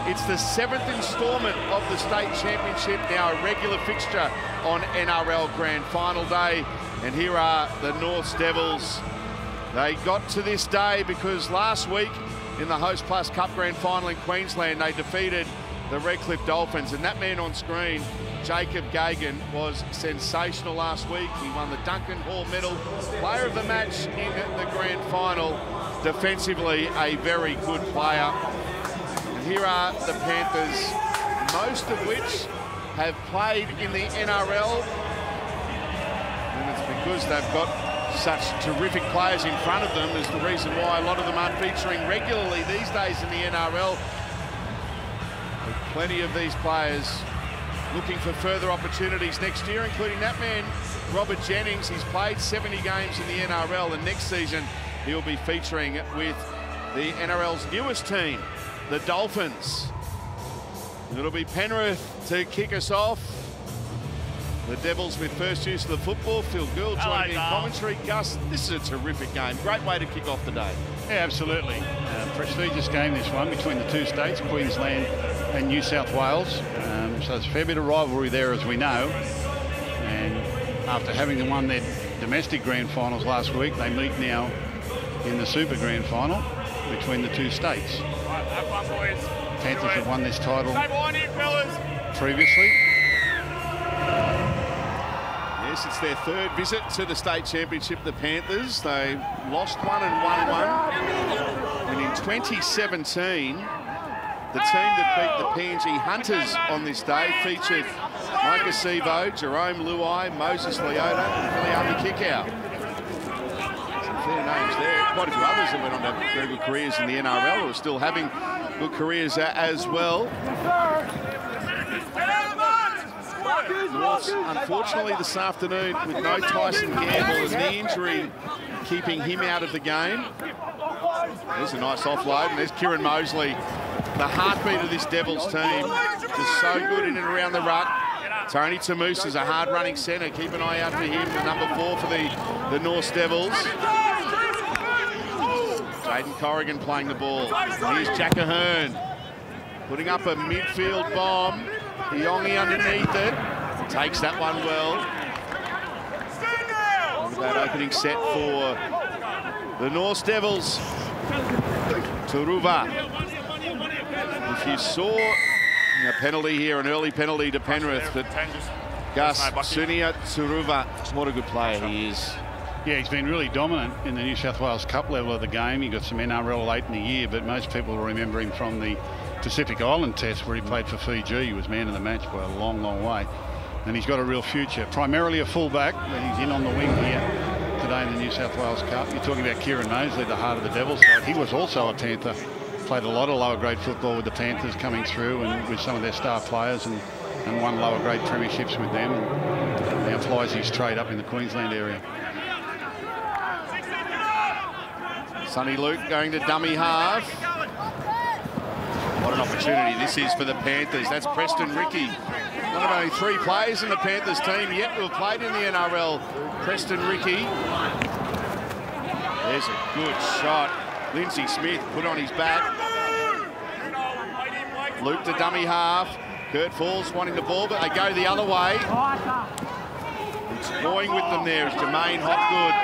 It's the 7th instalment of the state championship, now a regular fixture on NRL Grand Final Day. And here are the Norths Devils. They got to this day because last week in the Host Plus Cup Grand Final in Queensland, they defeated the Redcliffe Dolphins. And that man on screen, Jacob Gagan, was sensational last week. He won the Duncan Hall Medal, Player of the Match in the Grand Final. Defensively, a very good player. And here are the Panthers, most of which have played in the NRL. And it's because they've got such terrific players in front of them is the reason why a lot of them aren't featuring regularly these days in the NRL. With plenty of these players looking for further opportunities next year, including that man, Robert Jennings. He's played 70 games in the NRL, and next season he'll be featuring with the NRL's newest team, the Dolphins. And it'll be Penrith to kick us off. The Devils with first use of the football. Phil Gould joining in commentary. Gus, this is a terrific game. Great way to kick off the day. Yeah, absolutely. Prestigious game, this one, between the two states, Queensland and New South Wales. So there's a fair bit of rivalry there, as we know. And after having won their domestic grand finals last week, they meet now in the Super Grand Final between the two states. Panthers have won this title previously. Yes, it's their third visit to the state championship, the Panthers. They lost one and won one. And in 2017, the team that beat the PNG Hunters on this day featured Micah Sevo, Jerome Luai, Moses Leota, and Viliami Kickout. Some fair names there. Quite a few others that went on to have very good careers in the NRL or are still having good careers as well. Norths, unfortunately, this afternoon with no Tyson Gamble and knee injury keeping him out of the game. There's a nice offload, and there's Kieran Mosley, the heartbeat of this Devils team. Just so good in and around the ruck. Tony Tamus is a hard-running centre. Keep an eye out for him, the number 4 for the Norths Devils. Jaden Corrigan playing the ball. Here's Jack Ahern putting up a midfield bomb. Iongi underneath it. Takes that one well. Look at that opening set for the Norths Devils. Turuva. If you saw a penalty here, an early penalty to Penrith, but Gus, Sunia Turuva, what a good player he is. Yeah, he's been really dominant in the New South Wales Cup level of the game. He got some NRL late in the year, but most people will remember him from the Pacific Island Test where he played for Fiji. He was man of the match by a long, long way. And he's got a real future. Primarily a fullback, but he's in on the wing here today in the New South Wales Cup. You're talking about Kieran Mosley, the heart of the Devils side. He was also a Panther. Played a lot of lower grade football with the Panthers coming through and with some of their star players and won lower grade premierships with them. And now flies his trade up in the Queensland area. Sonny Luke going to dummy half. What an opportunity this is for the Panthers. That's Preston Rickey. One of only 3 players in the Panthers team yet who have played in the NRL. Preston Rickey. There's a good shot. Lindsay Smith put on his back. Luke to dummy half. Kurt Falls wanting the ball, but they go the other way. It's going with them there is Jermaine Hopgood.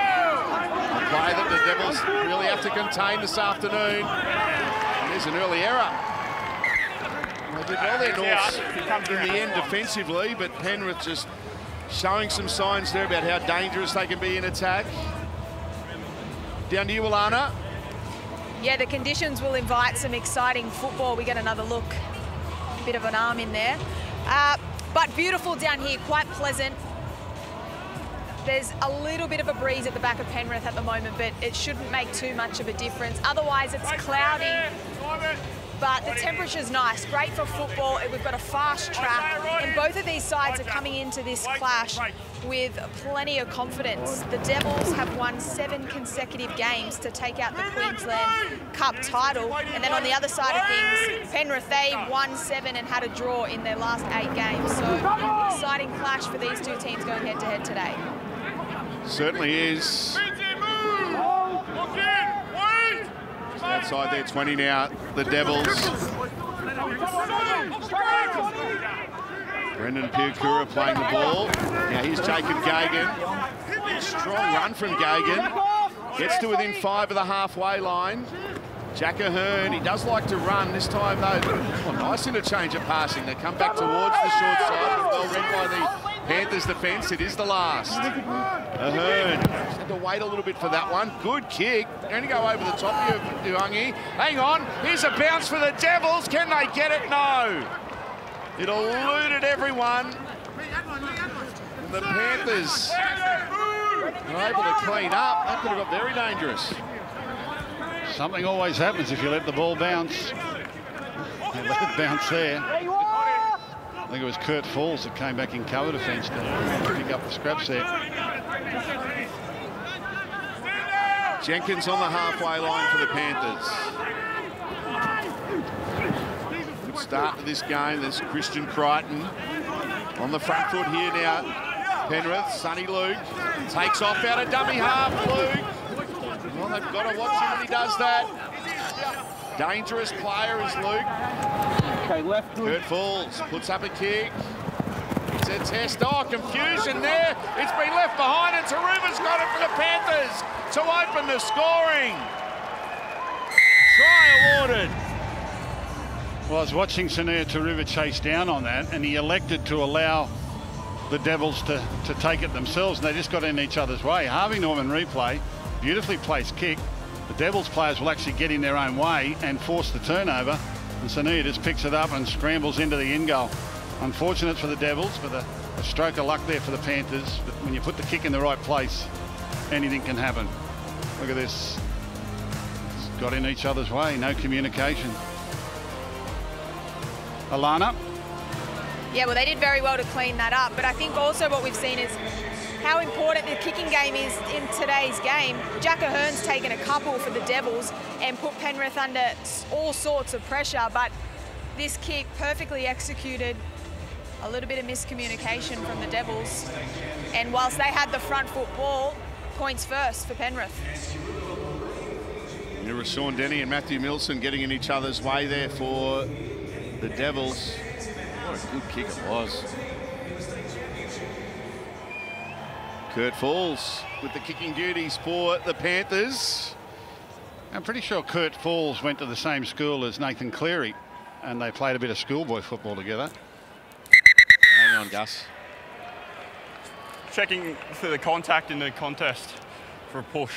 A play that the Devils really have to contain this afternoon. And there's an early error. They did well there, Norths, in the end defensively, but Penrith just showing some signs there about how dangerous they can be in attack. Down to you, Alana. Yeah, the conditions will invite some exciting football. We get another look. A bit of an arm in there. But beautiful down here, quite pleasant. There's a little bit of a breeze at the back of Penrith at the moment, but it shouldn't make too much of a difference. Otherwise, it's cloudy, but the temperature's nice. Great for football. We've got a fast track, and both of these sides are coming into this clash with plenty of confidence. The Devils have won 7 consecutive games to take out the Queensland Cup title, and then on the other side of things, Penrith, they won 7 and had a draw in their last 8 games. So exciting clash for these two teams going head-to-head today. Certainly is. Just outside there, 20 now, the Devils. Brendan Piakura playing the ball. Now here's Jacob Gagan. Strong run from Gagan. Gets to within 5 of the halfway line. Jack Ahern, he does like to run. This time, though, oh, nice interchange of passing. They come back towards the short side. Well read by the Panthers defence. It is the last. Ahern just had to wait a little bit for that one. Good kick. Going to go over the top of Uangi. Hang on. Here's a bounce for the Devils. Can they get it? No. It eluded everyone. And the Panthers are able to clean up. That could have got very dangerous. Something always happens if you let the ball bounce. They let it bounce there. I think it was Kurt Falls that came back in cover defence to pick up the scraps there. Jenkins on the halfway line for the Panthers. Good start to this game. There's Christian Crichton on the front foot here now. Penrith, Sonny Luke takes off out of dummy half. Luke. Well, they've got to watch him when he does that. Dangerous player is Luke. Okay, left. Kurt Falls puts up a kick. It's a test. Oh, confusion there. It's been left behind and Taruva's got it for the Panthers to open the scoring. Try awarded. Well, I was watching Sunir Taruva chase down on that, and he elected to allow the Devils to take it themselves, and they just got in each other's way. Harvey Norman replay. Beautifully placed kick. The Devils players will actually get in their own way and force the turnover. And Sania just picks it up and scrambles into the end goal. Unfortunate for the Devils, but a stroke of luck there for the Panthers. But when you put the kick in the right place, anything can happen. Look at this. It's got in each other's way. No communication. Alana? Yeah, well, they did very well to clean that up. But I think also what we've seen is how important the kicking game is in today's game. Jack Ahern's taken a couple for the Devils and put Penrith under all sorts of pressure, but this kick perfectly executed. A little bit of miscommunication from the Devils. And whilst they had the front foot ball, points first for Penrith. Sean Denny and Matthew Milson getting in each other's way there for the Devils. What a good kick it was. Kurt Falls with the kicking duties for the Panthers. I'm pretty sure Kurt Falls went to the same school as Nathan Cleary, and they played a bit of schoolboy football together. Hang on, Gus. Checking for the contact in the contest for a push.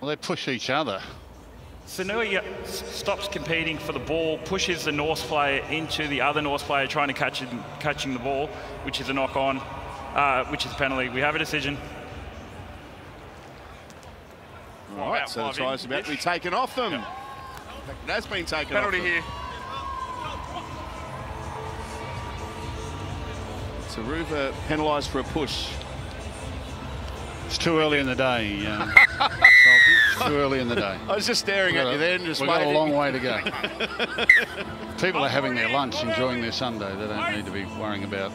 Well, they push each other. Sanui stops competing for the ball, pushes the North player into the other North player trying to catching the ball, which is a knock on, which is a penalty. We have a decision. All right, so the try's about to be taken off them. Yep. It has been taken off them. Penalty here. Taruva penalised for a push. It's too early in the day. Too early in the day. I was just staring at you then, just we've got a long way to go. People are having their lunch, enjoying their Sunday. They don't need to be worrying about.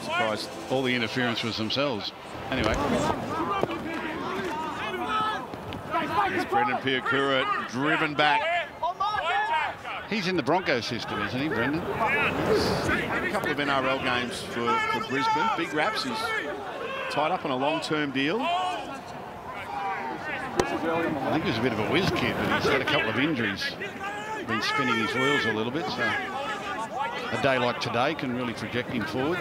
Surprised all the interference was themselves. Anyway. Here's Brendan Piakura driven back. He's in the Broncos system, isn't he, Brendan? A couple of NRL games for Brisbane. Big raps. He's tied up on a long-term deal. I think he was a bit of a whiz kid, but he's had a couple of injuries. Been spinning his wheels a little bit, so a day like today can really project him forward.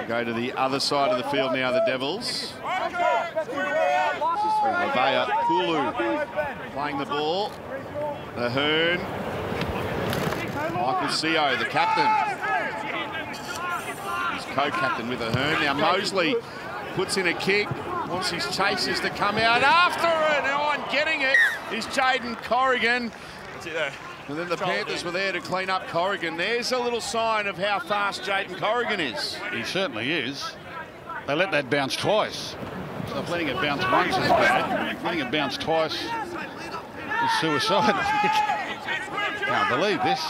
Go to the other side of the field now, the Devils. Levea Kulu playing the ball. The Hearn. Michael Seo, the captain. He's co-captain with the Hearn. Now Mosley puts in a kick. Wants his chasers to come out after it. And getting it is Jaden Corrigan. That's it there. And then the Panthers were there to clean up Corrigan. There's a little sign of how fast Jaden Corrigan is. He certainly is. They let that bounce twice. So if letting it bounce once is bad, letting it bounce twice is suicidal. Can't believe this.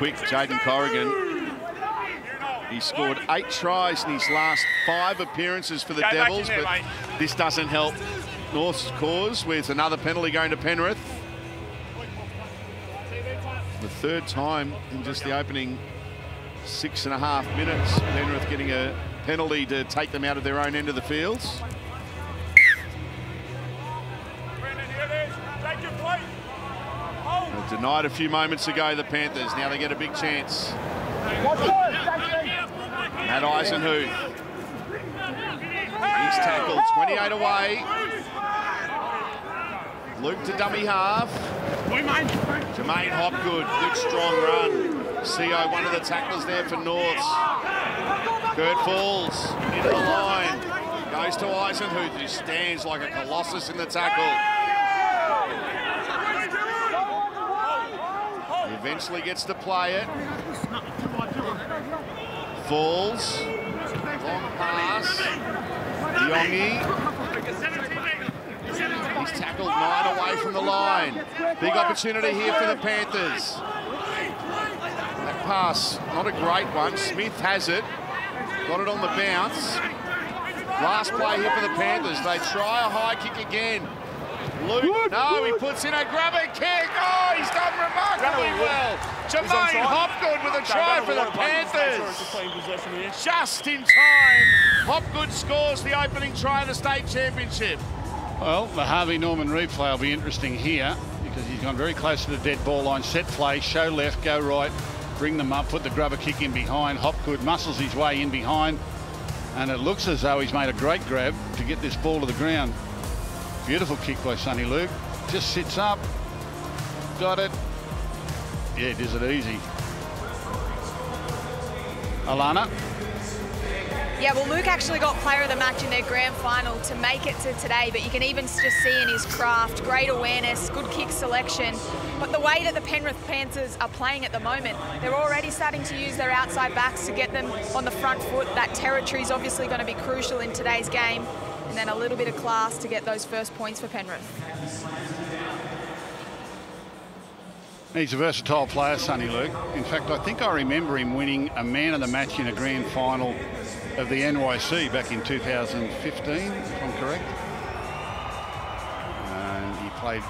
quick, Jaden Corrigan. He scored 8 tries in his last 5 appearances for the Devils, but this doesn't help North's cause with another penalty going to Penrith. The 3rd time in just the opening 6.5 minutes. Penrith getting a penalty to take them out of their own end of the fields. They denied a few moments ago, the Panthers. Now they get a big chance. Matt Eisenhuth. He's tackled, 28 away. Luke to dummy half. Jermaine Hopgood, good strong run. CO, one of the tacklers there for Norths. Kurt Falls into the line. Goes to Eisenhuth, who stands like a colossus in the tackle. He eventually gets to play it. Falls. Long pass. Yongi. He's tackled 9 away from the line. Big opportunity here for the Panthers. That pass, not a great one. Smith has it. Got it on the bounce. Last play here for the Panthers. They try a high kick again. Luke, no, he puts in a grubber kick. Oh, he's done remarkably well. Jermaine Hopgood with a try for the Panthers. Just in time. Hopgood scores the opening try of the state championship. Well, the Harvey Norman replay will be interesting here because he's gone very close to the dead ball line. Set play, show left, go right, bring them up, put the grubber kick in behind. Hopgood muscles his way in behind, and it looks as though he's made a great grab to get this ball to the ground. Beautiful kick by Sonny Luke. Just sits up. Got it. Yeah, does it easy. Alana? Yeah, well, Luke actually got player of the match in their grand final to make it to today, but you can even just see in his craft, great awareness, good kick selection. But the way that the Penrith Panthers are playing at the moment, they're already starting to use their outside backs to get them on the front foot. That territory is obviously going to be crucial in today's game. And then a little bit of class to get those first points for Penrith. He's a versatile player, Sonny Luke. In fact, I think I remember him winning a man of the match in a grand final of the NYC back in 2015, if I'm correct. And he played,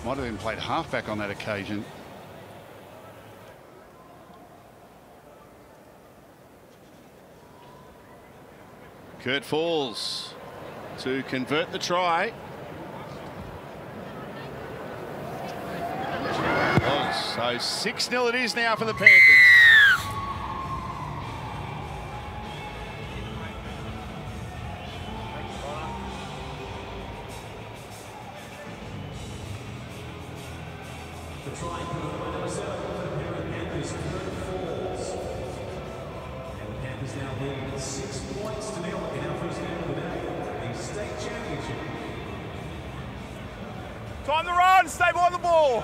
might have even played halfback on that occasion. Kurt Falls to convert the try. So 6-0 it is now for the Panthers. The try for number 7 for the Panthers, Kurt Falls. And the Panthers now lead 6 points to nil in our first game of the day, the state championship. Time to run, stay behind the ball.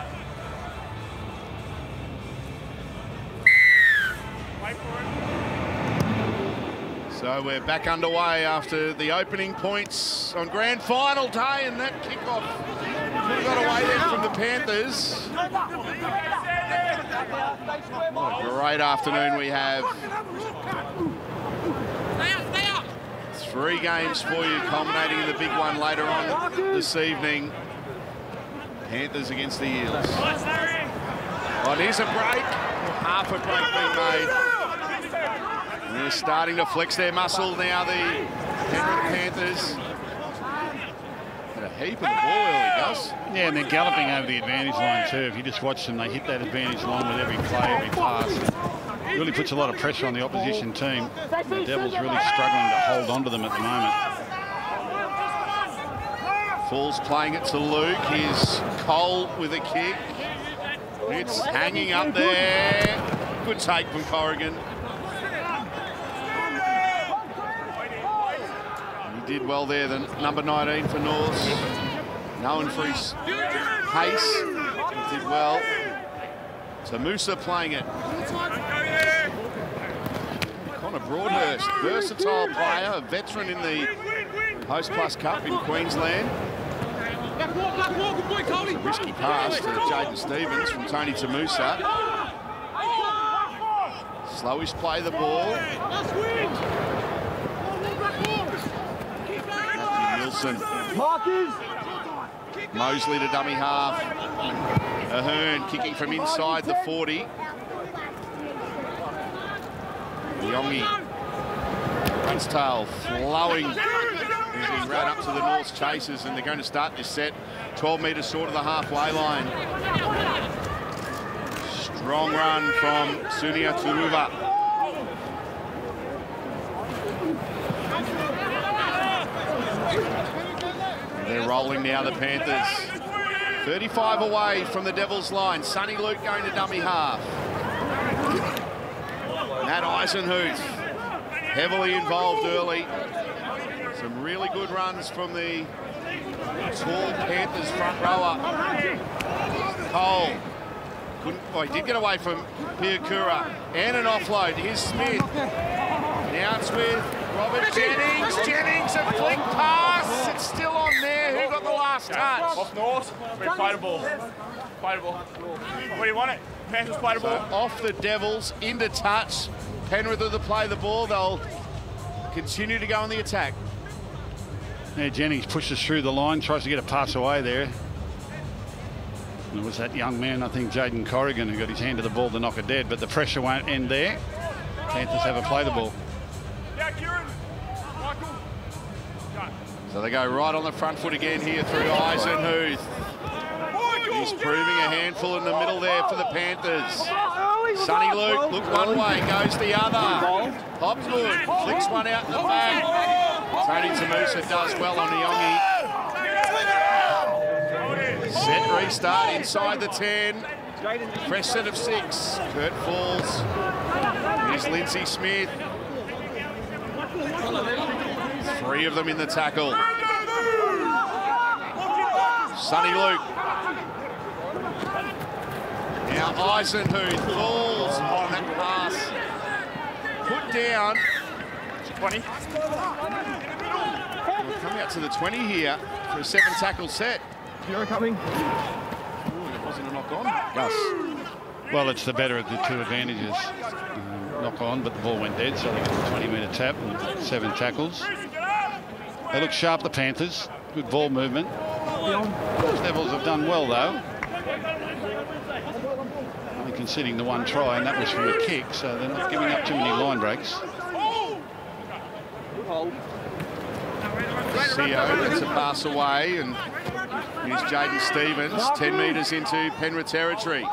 So we're back underway after the opening points on grand final day, and that kickoff got away then from the Panthers. What a great afternoon we have. 3 games for you, culminating in the big one later on this evening. Panthers against the Eels. Oh, here's a break. Half a break being made. And they're starting to flex their muscle now, the Penrith Panthers. Had a heap of the ball early, Gus. Yeah, and they're galloping over the advantage line too. If you just watch them, they hit that advantage line with every play, every pass. It really puts a lot of pressure on the opposition team. The Devils really struggling to hold on to them at the moment. Falls playing it to Luke. Here's Cole with a kick. It's hanging up there. Good take from Corrigan. He did well there, the number 19 for North. Known for his pace. He did well. So Musa playing it. Connor Broadhurst, versatile player, a veteran in the Host Plus Cup in Queensland. a risky pass to Jaden Stevens from Tony Tamusa. Slowish play the ball. Matthew Milson. Mosley to dummy half. Ahern kicking from inside the 40. Yongi. Runs tail flowing. He's been right up to the North's chasers, and they're going to start this set 12 metres short of the halfway line. Strong run from Sunia Turuva. They're rolling now, the Panthers. 35 away from the Devils' line. Sonny Luke going to dummy half. Matt Eisenhuth, heavily involved early. Some really good runs from the tall Panthers front rower. Cole. He did get away from Piakura. And an offload. Here's Smith. Now it's with Robert Jennings. Jennings, a flick pass. It's still on there. Who got the last touch? Off North. Play the ball. Play the ball. Where do you want it? Panthers play the ball. Off the Devils, into touch. Penrith will play the ball. They'll continue to go on the attack. Yeah, Jennings pushes through the line, tries to get a pass away there. And it was that young man, I think, Jaden Corrigan, who got his hand to the ball to knock it dead, but the pressure won't end there. Panthers have a play the ball. Yeah, Kieran. Michael. So they go right on the front foot again here through Eisenhuth. He's proving a handful in the middle there for the Panthers. Sonny Luke, look one way, goes the other. Hopgood flicks one out in the back. Tony Tamusa does well on Nyongi. Set restart inside the 10. Fresh set of 6. Kurt falls. Here's Lindsay Smith. 3 of them in the tackle. Sonny Luke. Now Eisenhuth falls on that pass. Put down. 20. We'll come out to the 20 here for a 7-tackle set. You're coming. It wasn't a knock on. Gus. Well, it's the better of the 2 advantages. Knock on, but the ball went dead, so they got a 20-metre tap and 7 tackles. They look sharp, the Panthers. Good ball movement. The Devils have done well, though. Only conceding the 1 try, and that was from a kick, so they're not giving up too many line breaks. CO gets a pass away, and here's Jaden Stevens, 10 metres into Penrith territory.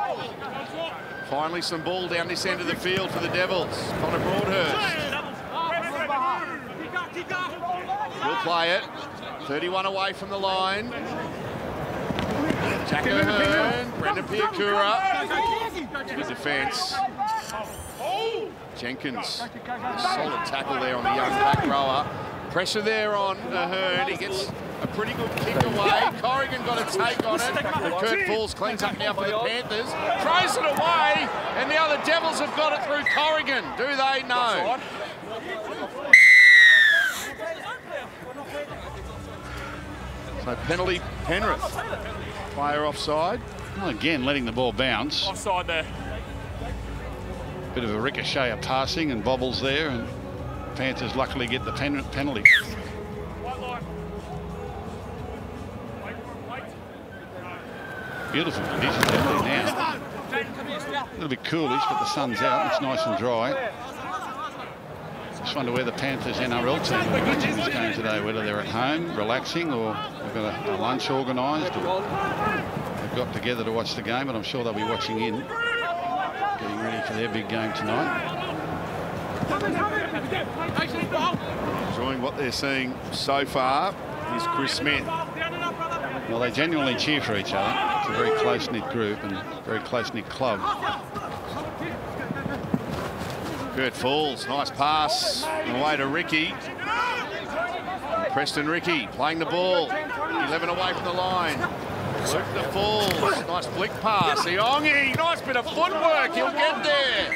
Finally some ball down this end of the field for the Devils. Connor Broadhurst. He'll play it. 31 away from the line. Jack Ahern, Brendan Piakura. Good defence. Jenkins, solid tackle there on the young back rower. Pressure there on Ahern. He gets a pretty good kick away. Corrigan got a take on it. But Kurt Falls cleans up now for the Panthers. Throws it away. And now the Devils have got it through Corrigan. Do they? No. So penalty Penrith. Player offside. Well, again, letting the ball bounce. Offside there. Bit of a ricochet of passing and bobbles there, and Panthers luckily get the penalty. Beautiful conditions out there now. A little bit coolish, but the sun's out. It's nice and dry. Just wonder where the Panthers NRL team are watching this game today, whether they're at home, relaxing, or they've got a lunch organised, or they've got together to watch the game, but I'm sure they'll be watching in, getting ready for their big game tonight. Enjoying what they're seeing so far is Chris Smith. Well, they genuinely cheer for each other. It's a very close-knit group and a very close-knit club. Kurt Falls, nice pass away to Ricky. Preston Ricky playing the ball. 11 away from the line. Luke to Falls, nice flick pass. Iongi, nice bit of footwork. He'll get there.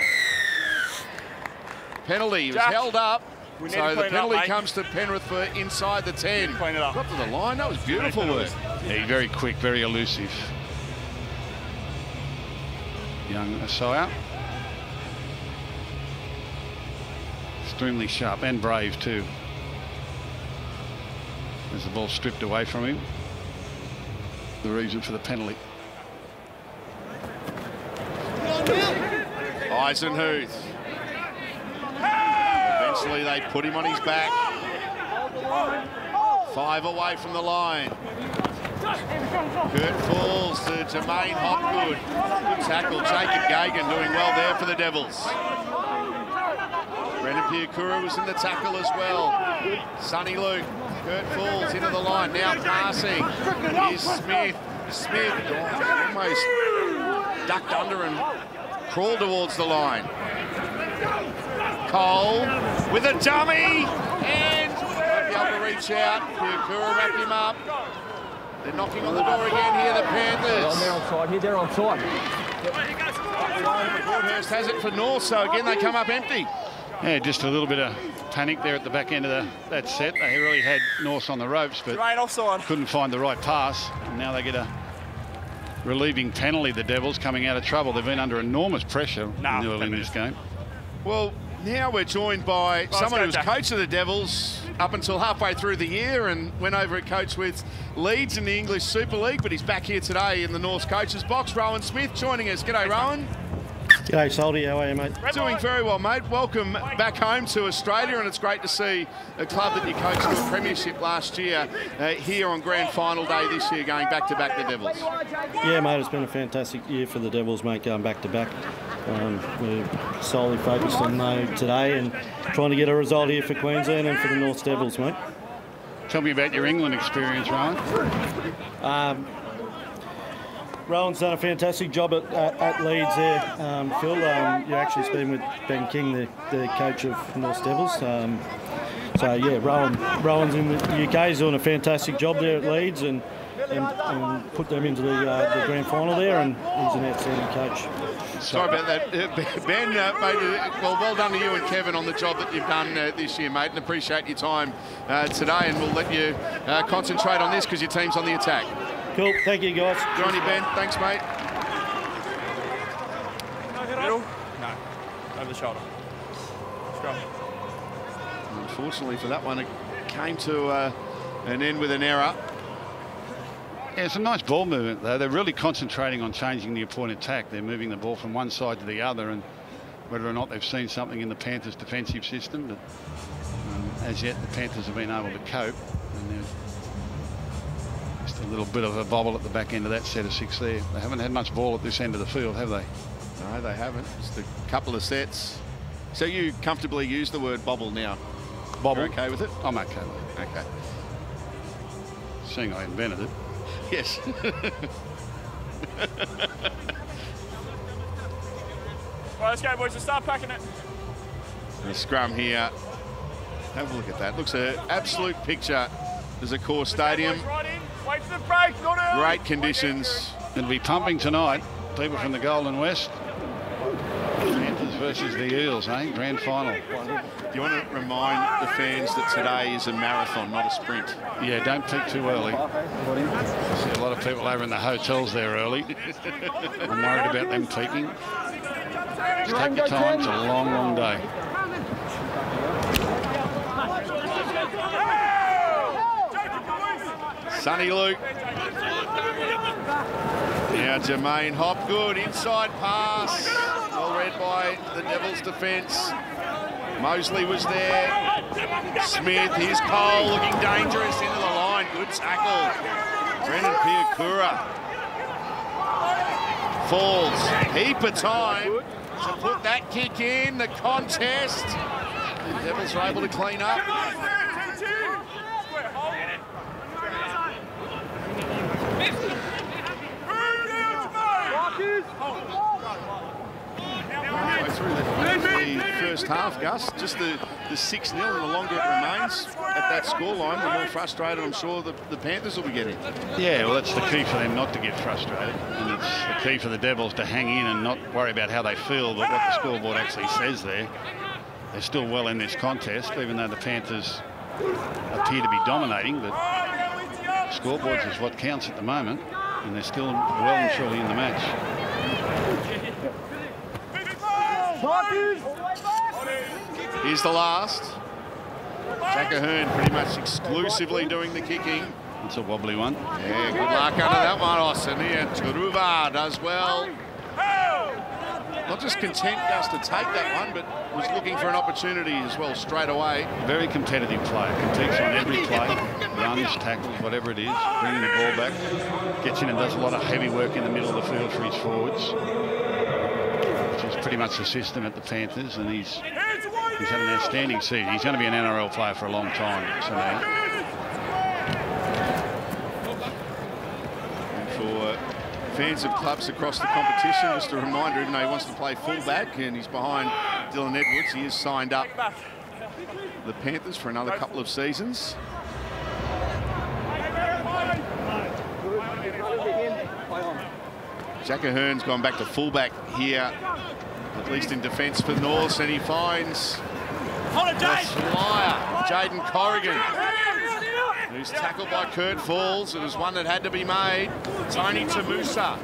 Penalty, he was held up. We need So to the clean penalty it up, comes to Penrith for inside the 10. Clean it up. Got to the line. That was beautiful work. Yeah, very quick, very elusive. Young Asaya. Extremely sharp and brave too. As the ball stripped away from him. The reason for the penalty. Eisenhuth. Eventually they put him on his back. 5 away from the line. Kurt falls to Jermaine Hopgood. Good tackle. Jacob Gagan doing well there for the Devils. Brendan Piakura was in the tackle as well. Sonny Luke. Kurt falls into the line. Now passing. Here's Smith. Smith almost ducked under and crawled towards the line. Cole with a dummy and won't be able to reach out. Piakura wrapped him up. They're knocking on the door again here, the Panthers. They're onside here, they're onside. Broadhurst has it for North, so again they come up empty. Yeah, just a little bit of panic there at the back end of that set. They really had North on the ropes, but couldn't find the right pass. And now they get a relieving penalty, the Devils, coming out of trouble. They've been under enormous pressure early in this game. Well, now we're joined by someone who was coach of the Devils up until halfway through the year and went over and coached with Leeds in the English Super League, but he's back here today in the North's coaches box. Rowan Smith joining us. G'day, Rowan. G'day, Salty. How are you, mate? Doing very well, mate. Welcome back home to Australia, and it's great to see a club that you coached to a premiership last year here on grand final day this year, going back-to-back the Devils. Yeah, mate, it's been a fantastic year for the Devils, mate, going back-to-back. We're solely focused on today and trying to get a result here for Queensland and for the North Devils, mate. Tell me about your England experience, Rowan. Rowan's done a fantastic job at Leeds there, Phil. You're actually speaking with Ben King, the coach of North Devils. So yeah, Rowan's in the UK. He's doing a fantastic job there at Leeds and put them into the grand final there, and he's an outstanding coach. Sorry about that, Ben. Mate, well done to you and Kevin on the job that you've done this year, mate, and appreciate your time today, and we'll let you concentrate on this because your team's on the attack. Cool, thank you, guys. Good on you, Ben. Thanks, mate. Middle? No. Over the shoulder. Scrum. Unfortunately for that one, it came to an end with an error. Yeah, it's a nice ball movement, though. They're really concentrating on changing the point attack. They're moving the ball from one side to the other, and whether or not they've seen something in the Panthers' defensive system, but as yet the Panthers have been able to cope. And there's just a little bit of a bobble at the back end of that set of 6 there. They haven't had much ball at this end of the field, have they? No, they haven't. Just a couple of sets. So you comfortably use the word bobble now? Bobble? You're okay with it? I'm okay with it. Okay. Seeing I invented it. Yes. Right, let's go, boys. Let's start packing it. The scrum here. Have a look at that. Looks an absolute picture. There's a core stadium. Right in. Wait for the break. Not early. Great conditions. It'll be pumping tonight. People from the Golden West. Panthers versus the Eels, eh? Grand final. Do you want to remind the fans that today is a marathon, not a sprint? Yeah, don't peak too early. I see a lot of people over in the hotels there early. I'm worried about them peaking. Just take your time. It's a long, long day. Sonny Luke. Now Jermaine Hopgood, inside pass. Well read by the Devils' defence. Mosley was there. Smith, here's Cole looking dangerous into the line. Good tackle. Brendan Piakura. Falls. Heap of time to put that kick in. The contest. The Devils are able to clean up. Through the first half, Gus, just the 6-0, and the longer it remains at that scoreline, the more frustrated I'm sure the Panthers will be getting. Yeah, well, that's the key for them not to get frustrated, and it's the key for the Devils to hang in and not worry about how they feel, but what the scoreboard actually says there. they're still well in this contest, even though the Panthers appear to be dominating. But scoreboards is what counts at the moment, and they're still well and truly in the match. Here's the last. Jack Ahern pretty much exclusively doing the kicking. It's a wobbly one. Yeah, good luck under that one. Osania Turuva does well. Not just content just to take that one, but was looking for an opportunity as well straight away. Very competitive player. Competes on every play. Runs, tackles, whatever it is. Bringing the ball back. Gets in and does a lot of heavy work in the middle of the field for his forwards. Which is pretty much the system at the Panthers. And he's had an outstanding season. He's going to be an NRL player for a long time. So for fans of clubs across the competition, just a reminder, even though he wants to play fullback and he's behind Dylan Edwards, he is signed up the Panthers for another couple of seasons. Jack Ahern's gone back to fullback here, at least in defence for North, and he finds the flyer, Jaden Corrigan, who's tackled by Kurt Falls. It was one that had to be made. Tony Tamusa.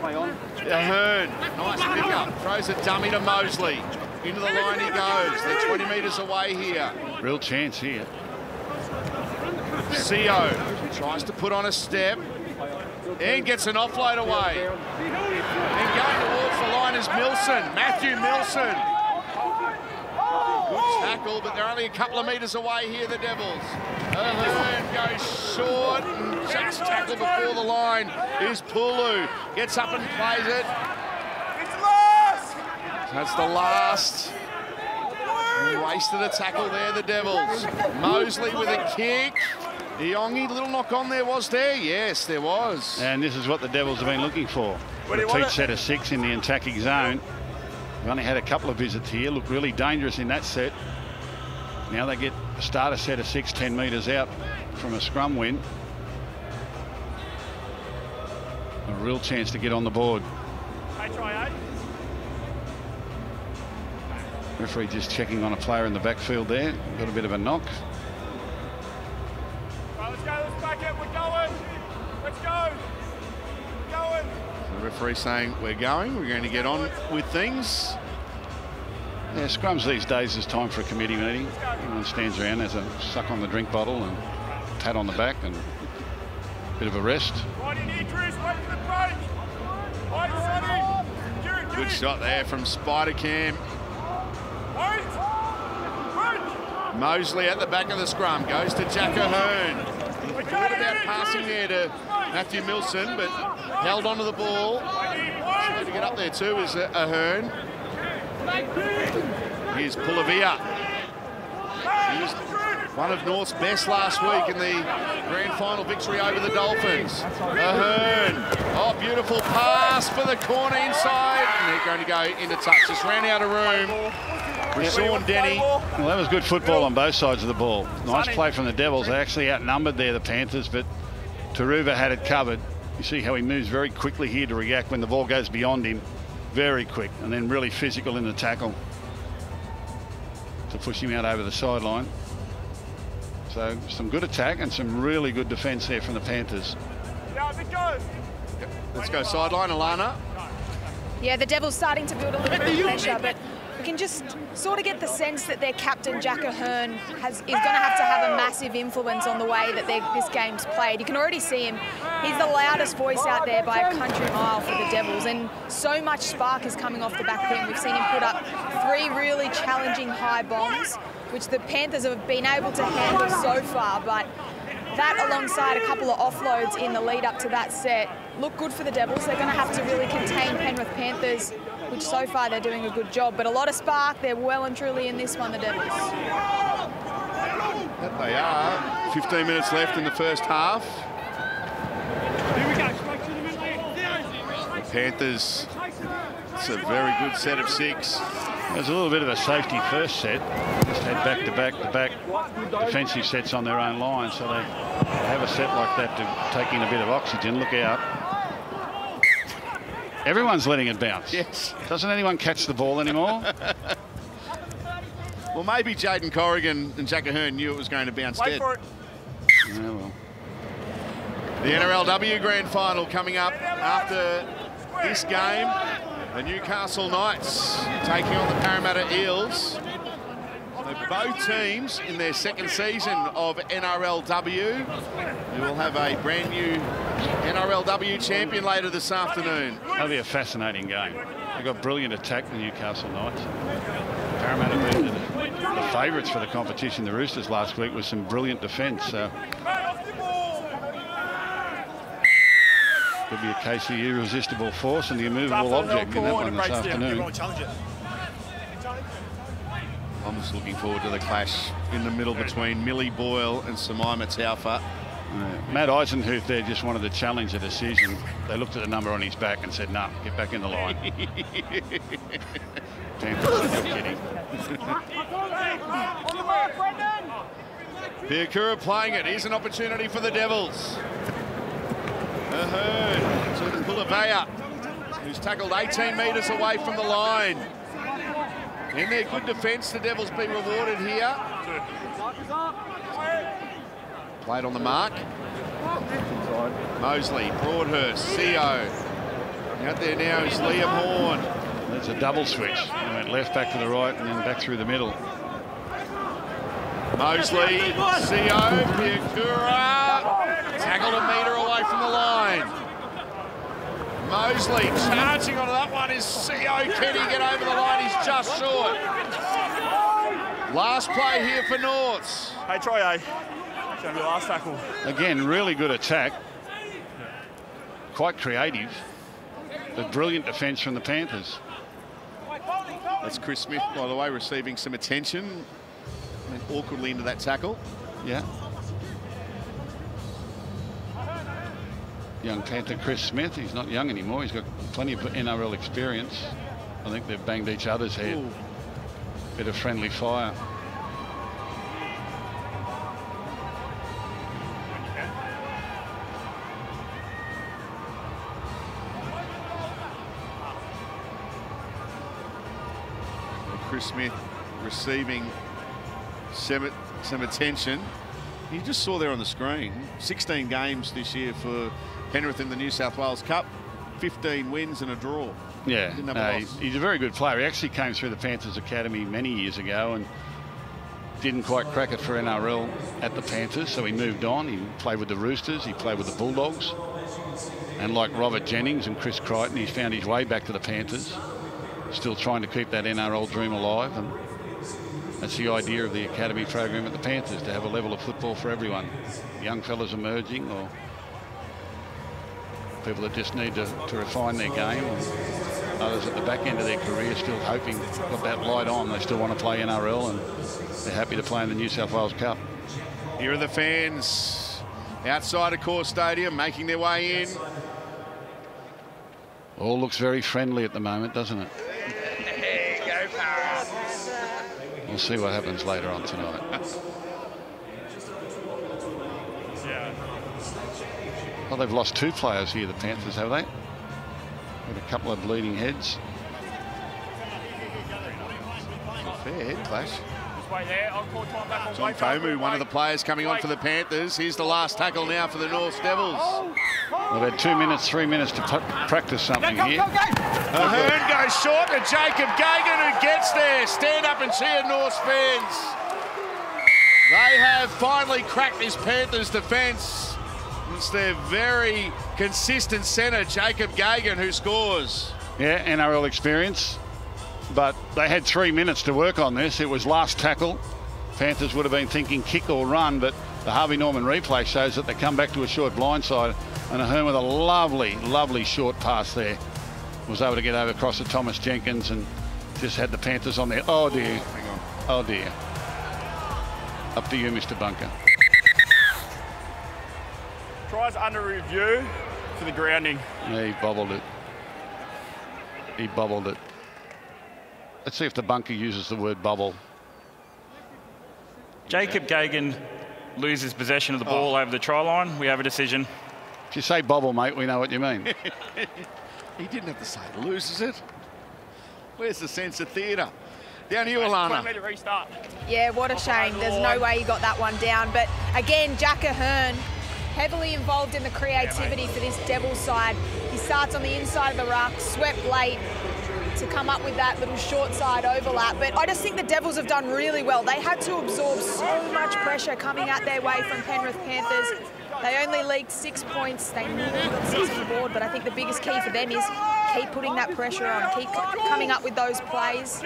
Ahern, nice pickup. Throws a dummy to Mosley. Into the line he goes. They're 20 metres away here. real chance here. CO tries to put on a step and gets an offload away. And going towards the line is Milson, Matthew Milson. Good tackle, but they're only a couple of metres away here, the Devils. Ahern goes short and just tackled before the line is Pulu. Gets up and plays it. That's the last. Wasted a tackle there, the Devils. Mosley with a kick. Iongi, little knock on there, was there? Yes, there was. And this is what the Devils have been looking for. Repeat set of 6 in the attacking zone. We've only had a couple of visits here. Looked really dangerous in that set. Now they get a starter set of 6, 10 metres out from a scrum win. A real chance to get on the board. Referee just checking on a player in the backfield there. Got a bit of a knock. Let's go, let's back it, we're going. Let's go. We're going. The referee saying we're going to get on with things. Yeah, scrums these days is time for a committee meeting. Everyone stands around, has a suck on the drink bottle and pat on the back and a bit of a rest. Good shot there from Spider Cam. Mosley at the back of the scrum goes to Jack Ahern. He thought about passing there to Matthew Milson, but held onto the ball. Slow to get up there too is Ahern. Here's Pulavia. He was one of North's best last week in the grand final victory over the Dolphins. Ahern. Oh, beautiful pass for the corner inside. And they're going to go into touch. Just ran out of room. Rashawn Denny. Well, that was good football on both sides of the ball. Nice play from the Devils. They actually outnumbered there, the Panthers, but Taruva had it covered. You see how he moves very quickly here to react when the ball goes beyond him. Very quick, and then really physical in the tackle to push him out over the sideline. So some good attack and some really good defence there from the Panthers. Let's go sideline, Alana. Yeah, the Devils starting to build a little bit of pressure, but we can just sort of get the sense that their captain, Jack Ahern, is going to have a massive influence on the way that this game's played. You can already see him. He's the loudest voice out there by a country mile for the Devils, and so much spark is coming off the back of him. We've seen him put up 3 really challenging high bombs, which the Panthers have been able to handle so far, but that alongside a couple of offloads in the lead up to that set look good for the Devils. They're going to have to really contain Penrith Panthers, which so far they're doing a good job, but a lot of spark. They're well and truly in this one, the Devils. That they are. 15 minutes left in the first half. The Panthers, it's a very good set of 6. There's a little bit of a safety first set. Just had back-to-back defensive sets on their own line, so they have a set like that to take in a bit of oxygen. Look out. Everyone's letting it bounce. Yes. Doesn't anyone catch the ball anymore? Well, Well, maybe Jaden Corrigan and Jack Ahern knew it was going to bounce Wait dead. for it. Yeah, well. The NRLW Grand Final coming up after this game. The Newcastle Knights taking on the Parramatta Eels. So both teams in their second season of NRLW. We will have a brand new NRLW champion later this afternoon. That'll be a fascinating game. They've got brilliant attack, the Newcastle Knights. Parramatta beat the favourites for the competition, the Roosters, last week with some brilliant defence. So could be a case of irresistible force and the immovable object in that one this afternoon. I'm just looking forward to the clash in the middle between Millie Boyle and Samaima Taufa. Matt Eisenhuth there just wanted to challenge a decision. They looked at the number on his back and said, "No, get back in the line." You're kidding. Piakura playing it. Here's an opportunity for the Devils. Ahern to Pulavaya, who's tackled 18 metres away from the line. In their good defence, the Devils be rewarded here. Played on the mark. Mosley, Broadhurst, CO. Out there now is Liam Horn. There's a double switch. He went left, back to the right, and then back through the middle. Mosley, CO, Piakura. Tackled a metre away from the line. Mosley charging onto that one is CO. Can he get over the line? He's just short. Last play here for Norths. Hey, Troy, it's going to be the last tackle. Again, really good attack. Quite creative. But brilliant defence from the Panthers. That's Chris Smith, by the way, receiving some attention. Went awkwardly into that tackle. Yeah. Young Panther Chris Smith. He's not young anymore. He's got plenty of NRL experience. I think they've banged each other's head. Ooh. Bit of friendly fire. Chris Smith receiving some attention. You just saw there on the screen, 16 games this year for Penrith in the New South Wales Cup, 15 wins and a draw. Yeah, Didn't have a loss. he's a very good player. He actually came through the Panthers Academy many years ago and didn't quite crack it for NRL at the Panthers, so he moved on. He played with the Roosters, he played with the Bulldogs. And like Robert Jennings and Chris Crichton, he's found his way back to the Panthers, still trying to keep that NRL dream alive. And that's the idea of the academy program at the Panthers, to have a level of football for everyone. Young fellas emerging or people that just need to refine their game. And others at the back end of their career still hoping, got that light on, they still want to play NRL and they're happy to play in the New South Wales Cup. Here are the fans outside of Core Stadium making their way in. All looks very friendly at the moment, doesn't it? We'll see what happens later on tonight. Well, they've lost 2 players here, the Panthers, have they? With a couple of bleeding heads. Fair head clash. Wait there. I'll call time back on John Fomu, one of the players coming on for the Panthers. Here's the last tackle now for the North Devils. They've had 2 minutes, 3 minutes to practice something here. Ahern goes short to Jacob Gagan, who gets there. Stand up and cheer, North fans. They have finally cracked this Panthers defence. It's their very consistent centre, Jacob Gagan, who scores. Yeah, NRL experience. But they had 3 minutes to work on this. It was last tackle. Panthers would have been thinking kick or run, but the Harvey Norman replay shows that they come back to a short blindside, and Ahern with a lovely, lovely short pass there was able to get over across to Thomas Jenkins and just had the Panthers on there. Oh dear. Hang on. Oh dear. Up to you, Mr. Bunker. Tries under review for the grounding. Yeah, he bobbled it. He bobbled it. Let's see if the bunker uses the word bubble. Jacob Gagan loses possession of the ball over the try line. We have a decision. If you say bobble, mate, we know what you mean. He didn't have to say loses it. Where's the sense of theatre? Down here, Alana. 20-metre restart. Yeah, what a shame. There's no way he got that one down. But again, Jack Ahern, heavily involved in the creativity for this Devils side. He starts on the inside of the ruck, swept late to come up with that little short side overlap. But I just think the Devils have done really well. They had to absorb so much pressure coming at their way from Penrith Panthers. They only leaked 6 points. They nearly got 6 on the board, but I think the biggest key for them is keep putting that pressure on, keep coming up with those plays.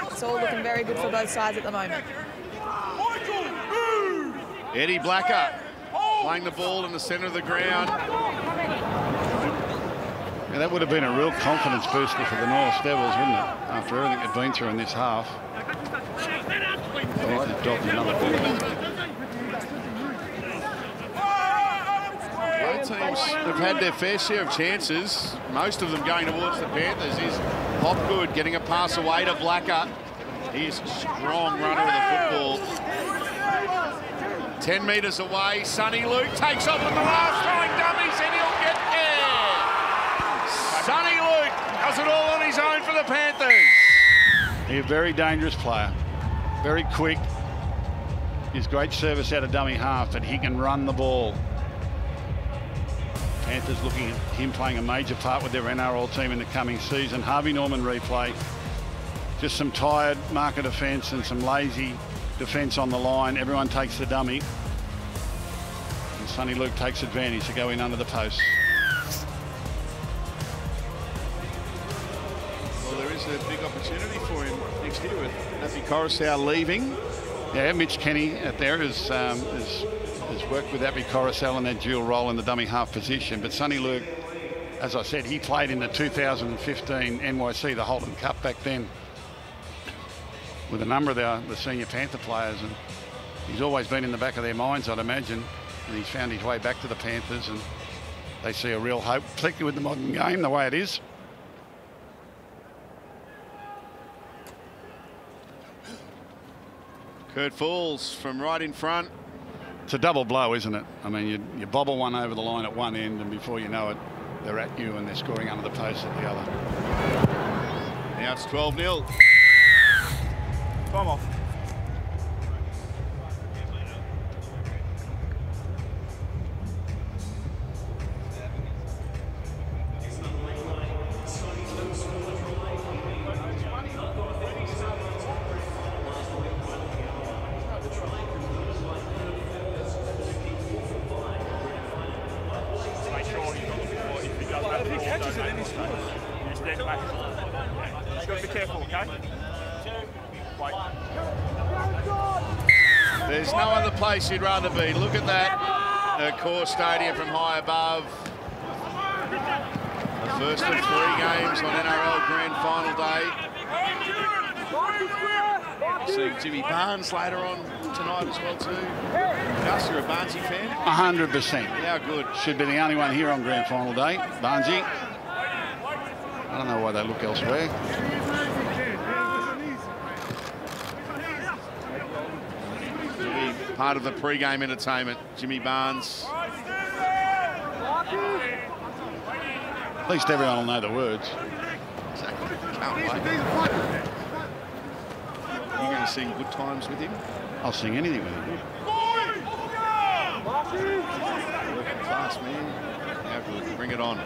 It's all looking very good for both sides at the moment. Eddie Blacker playing the ball in the centre of the ground. Yeah, that would have been a real confidence booster for the North Devils, wouldn't it? After everything they've been through in this half. Both teams have had their fair share of chances, most of them going towards the Panthers. Is Hopgood getting a pass away to Blacker. He is a strong runner of the football. 10 metres away, Sonny Luke takes off at the last, throwing dummies, and he'll get there. Sonny Luke does it all on his own for the Panthers. He's a very dangerous player, very quick. His great service out of dummy half, but he can run the ball. Panthers looking at him playing a major part with their NRL team in the coming season. Harvey Norman replay. Just some tired marker defence and some lazy defence on the line. Everyone takes the dummy. And Sonny Luke takes advantage to go in under the post. Well, there is a big opportunity for him next year with Nappy Coruscant leaving. Yeah, Mitch Kenny out there has worked with Appy Coruscant in that dual role in the dummy half position. But Sonny Luke, as I said, he played in the 2015 NYC, the Holden Cup back then, with a number of the senior Panther players, and he's always been in the back of their minds, I'd imagine, and he's found his way back to the Panthers, and they see a real hope, particularly with the modern game the way it is. Kurt Falls from right in front. It's a double blow, isn't it? I mean, you bobble one over the line at one end, and before you know it, they're at you and they're scoring under the post at the other. Now it's 12-0. Time off. There's no other place you'd rather be. Look at that Core Stadium from high above. The first of 3 games on NRL Grand Final day. See Jimmy Barnes later on tonight as well too. Gus, you're a Barnesy fan? 100%. How good? Should be the only one here on Grand Final day, Barnesy. I don't know why they look elsewhere. Part of the pre-game entertainment, Jimmy Barnes. At least everyone will know the words. Exactly. Can't wait. You're going to sing Good Times with him? I'll sing anything with him. Working class, man. How good. Bring it on.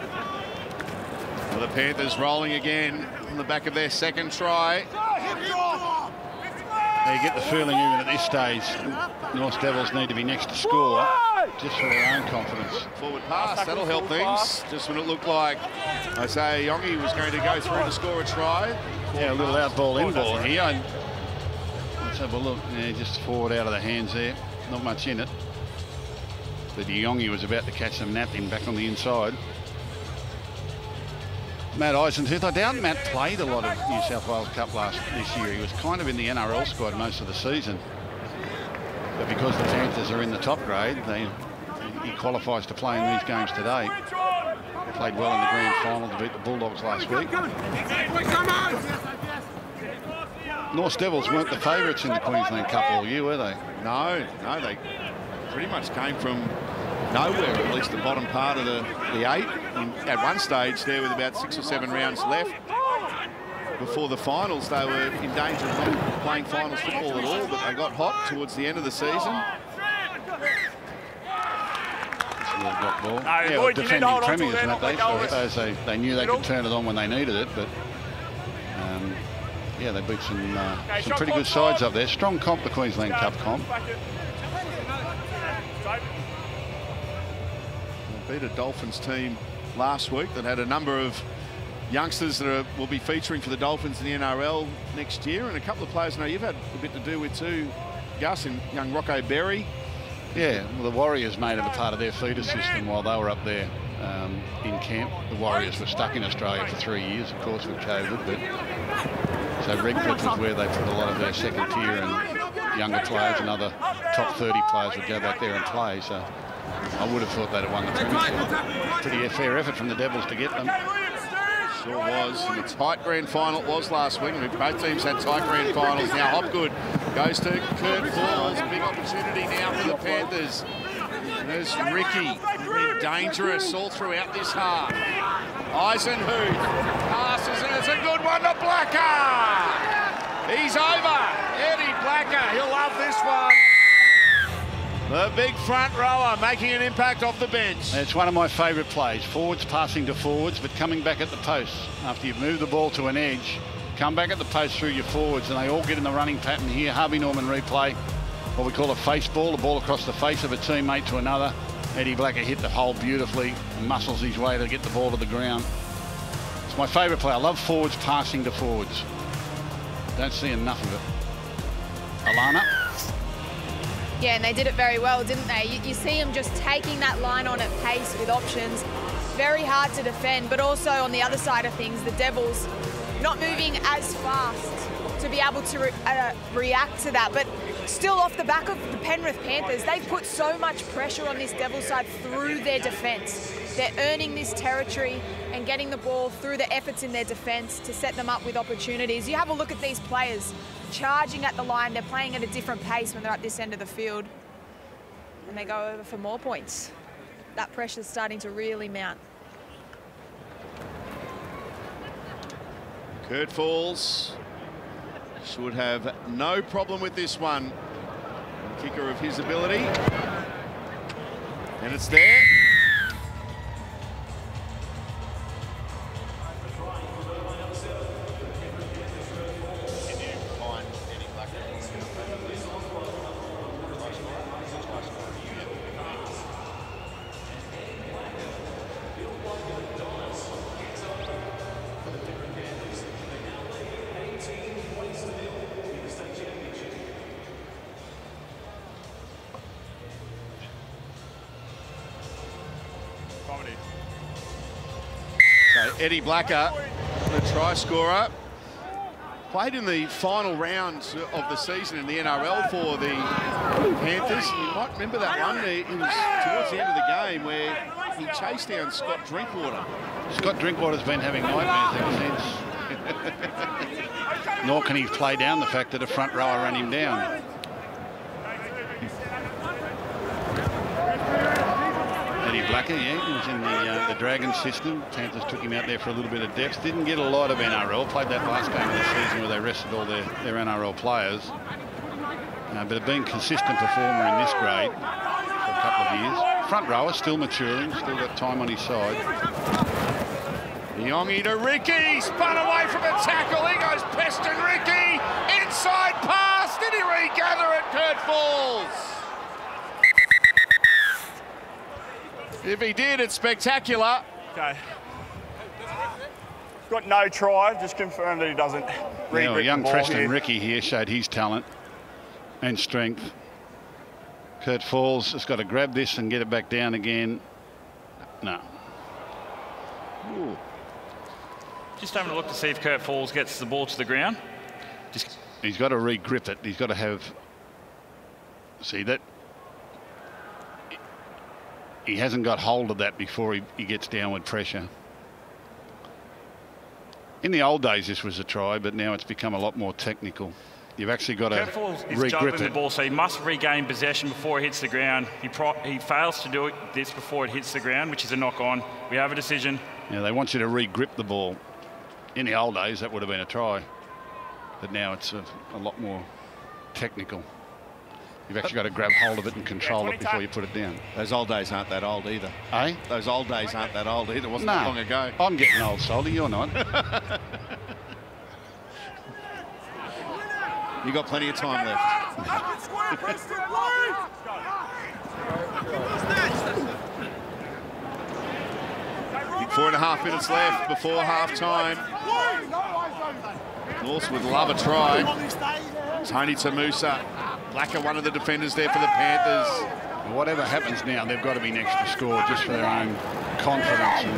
Well, the Panthers rolling again on the back of their second try. You get the feeling even at this stage, North Devils need to be next to score just for their own confidence. Forward pass, that'll help things. Just when it looked like Isaiah Yongi was going to go through to score a try. Yeah, a little out ball, in ball here. And let's have a look. Yeah, just forward out of the hands there. Not much in it. But Yongi was about to catch some napping back on the inside. Matt Eisentooth, I doubt Matt played a lot of New South Wales Cup this year. He was kind of in the NRL squad most of the season. But because the Panthers are in the top grade, he qualifies to play in these games today. Played well in the grand final to beat the Bulldogs last week. North Devils weren't the favourites in the Queensland Cup all year, were they? No, they pretty much came from nowhere, at least the bottom part of the 8. At one stage there with about 6 or 7 rounds left. before the finals, they were in danger of not playing finals football at all, but they got hot towards the end of the season. Ball. No, yeah, Lloyd, defending premiers, weren't they? So I suppose they knew they could turn it on when they needed it, but yeah, they beat some pretty good sides up there. Strong comp, the Queensland Cup comp. They beat a Dolphins team last week that had a number of youngsters that will be featuring for the Dolphins in the NRL next year, and a couple of players I know you've had a bit to do with too, Gus, and young Rocco Berry. Yeah, well, the Warriors made it a part of their feeder system while they were up there in camp. The Warriors were stuck in Australia for 3 years, of course, with COVID, but so Redcliffe was where they put a lot of their second tier and younger players, and other top 30 players would go back there and play. So I would have thought they'd have won the premiership. Pretty fair effort from the Devils to get them. Sure was, and a tight grand final it was last week. Both teams had tight grand finals. Now Hopgood goes to Kurt Falls. Big opportunity now for the Panthers. There's Ricky, be dangerous all throughout this half. Eisenhuth passes, and it's a good one to Blacker. He's over. Eddie Blacker, he'll love this one. The big front rower making an impact off the bench. It's one of my favourite plays. Forwards passing to forwards, but coming back at the post. After you've moved the ball to an edge, come back at the post through your forwards, and they all get in the running pattern here. Harvey Norman replay, what we call a face ball, the ball across the face of a teammate to another. Eddie Blacker hit the hole beautifully and muscles his way to get the ball to the ground. It's my favourite play. I love forwards passing to forwards. Don't see enough of it. Alana. Yeah, and they did it very well, didn't they? You see them just taking that line on at pace with options. Very hard to defend, but also on the other side of things, the Devils not moving as fast to be able to react to that. But still off the back of the Penrith Panthers, they've put so much pressure on this Devils side through their defence. They're earning this territory and getting the ball through the efforts in their defence to set them up with opportunities. You have a look at these players charging at the line. They're playing at a different pace when they're at this end of the field, and they go over for more points. That pressure's starting to really mount. Kurt Falls should have no problem with this one. Kicker of his ability, and it's there. Eddie Blacker, the try scorer, played in the final round of the season in the NRL for the Panthers. You might remember that one. It was towards the end of the game where he chased down Scott Drinkwater. Scott Drinkwater's been having nightmares ever since. Nor can he play down the fact that a front rower ran him down. Blacker, yeah, he was in the Dragon system. Panthers took him out there for a little bit of depth. Didn't get a lot of NRL. Played that last game of the season where they rested all their NRL players. But have been consistent performer in this grade for a couple of years. Front rower, still maturing, still got time on his side. Yongi to Ricky, spun away from a tackle. He goes pesting Ricky. Inside pass. Did he regather it? Kurt Falls. If he did, it's spectacular. Okay. Got no try, just confirmed that he doesn't read young Preston Ricky here showed his talent and strength. Kurt Falls has got to grab this and get it back down again. No. Ooh. Just having a look to see if Kurt Falls gets the ball to the ground. He's got to re-grip it. He's got to have... See that? He hasn't got hold of that before he gets downward pressure. In the old days, this was a try, but now it's become a lot more technical. You've actually got to re-grip the ball, so he must regain possession before it hits the ground. He fails to do this before it hits the ground, which is a knock-on. We have a decision. Yeah, they want you to re-grip the ball. In the old days, that would have been a try, but now it's a lot more technical. You've actually got to grab hold of it and control it before you put it down. Those old days aren't that old either. Eh? Those old days aren't that old either. It wasn't that long ago. I'm getting old, Soldy. You're not. You got plenty of time left. 4.5 minutes left before half-time. North would love a try. Tony Tamusa, Blacker, one of the defenders there for the Panthers. Whatever happens now, they've got to be next to score just for their own confidence and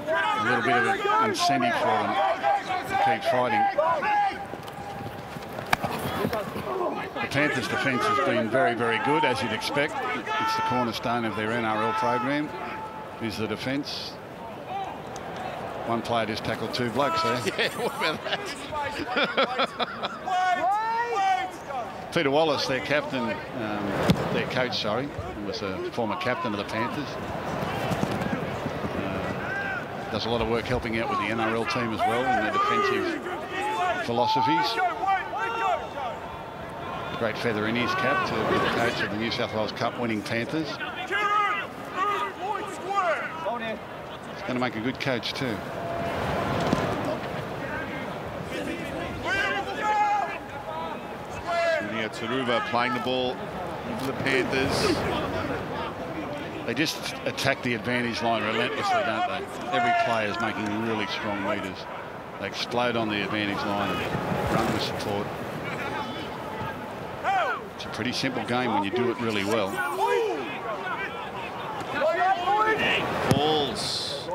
a little bit of an incentive for them to keep fighting. The Panthers defence has been very, very good, as you'd expect. It's the cornerstone of their NRL program, is the defence. One player just tackled 2 blokes there. Yeah, what about that? Peter Wallace, their captain, their coach, sorry, was a former captain of the Panthers. Does a lot of work helping out with the NRL team as well in their defensive philosophies. Great feather in his cap to be the coach of the New South Wales Cup winning Panthers. He's going to make a good coach too. Taruva playing the ball for the Panthers. They just attack the advantage line relentlessly, don't they? Every player is making really strong meters. They explode on the advantage line and run with support. It's a pretty simple game when you do it really well. Balls.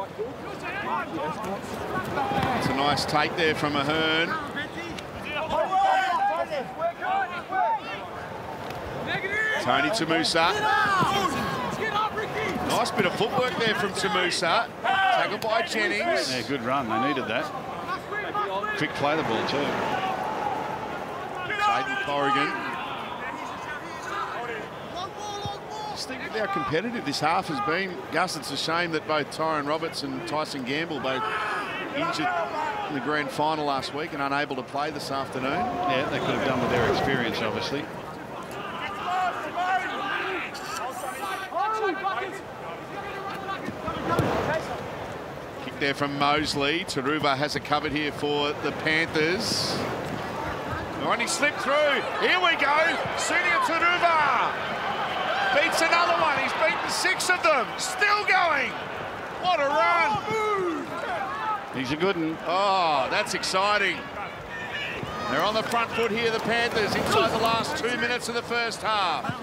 It's a nice take there from Ahern. Tony Tamusa. Nice bit of footwork there from Tamusa. Tackled by Jennings. Yeah, good run. They needed that. Quick play the ball too. Aiden Corrigan. Just think of how competitive this half has been. Gus, it's a shame that both Tyron Roberts and Tyson Gamble both injured in the grand final last week and unable to play this afternoon. Yeah, they could have done with their experience, obviously. Kick there from Mosley. Taruva has it covered here for the Panthers. And he slipped through. Here we go. Sunia Taruva beats another one. He's beaten 6 of them. Still going. What a run. He's a good one. Oh, that's exciting. They're on the front foot here, the Panthers, inside the last 2 minutes of the first half.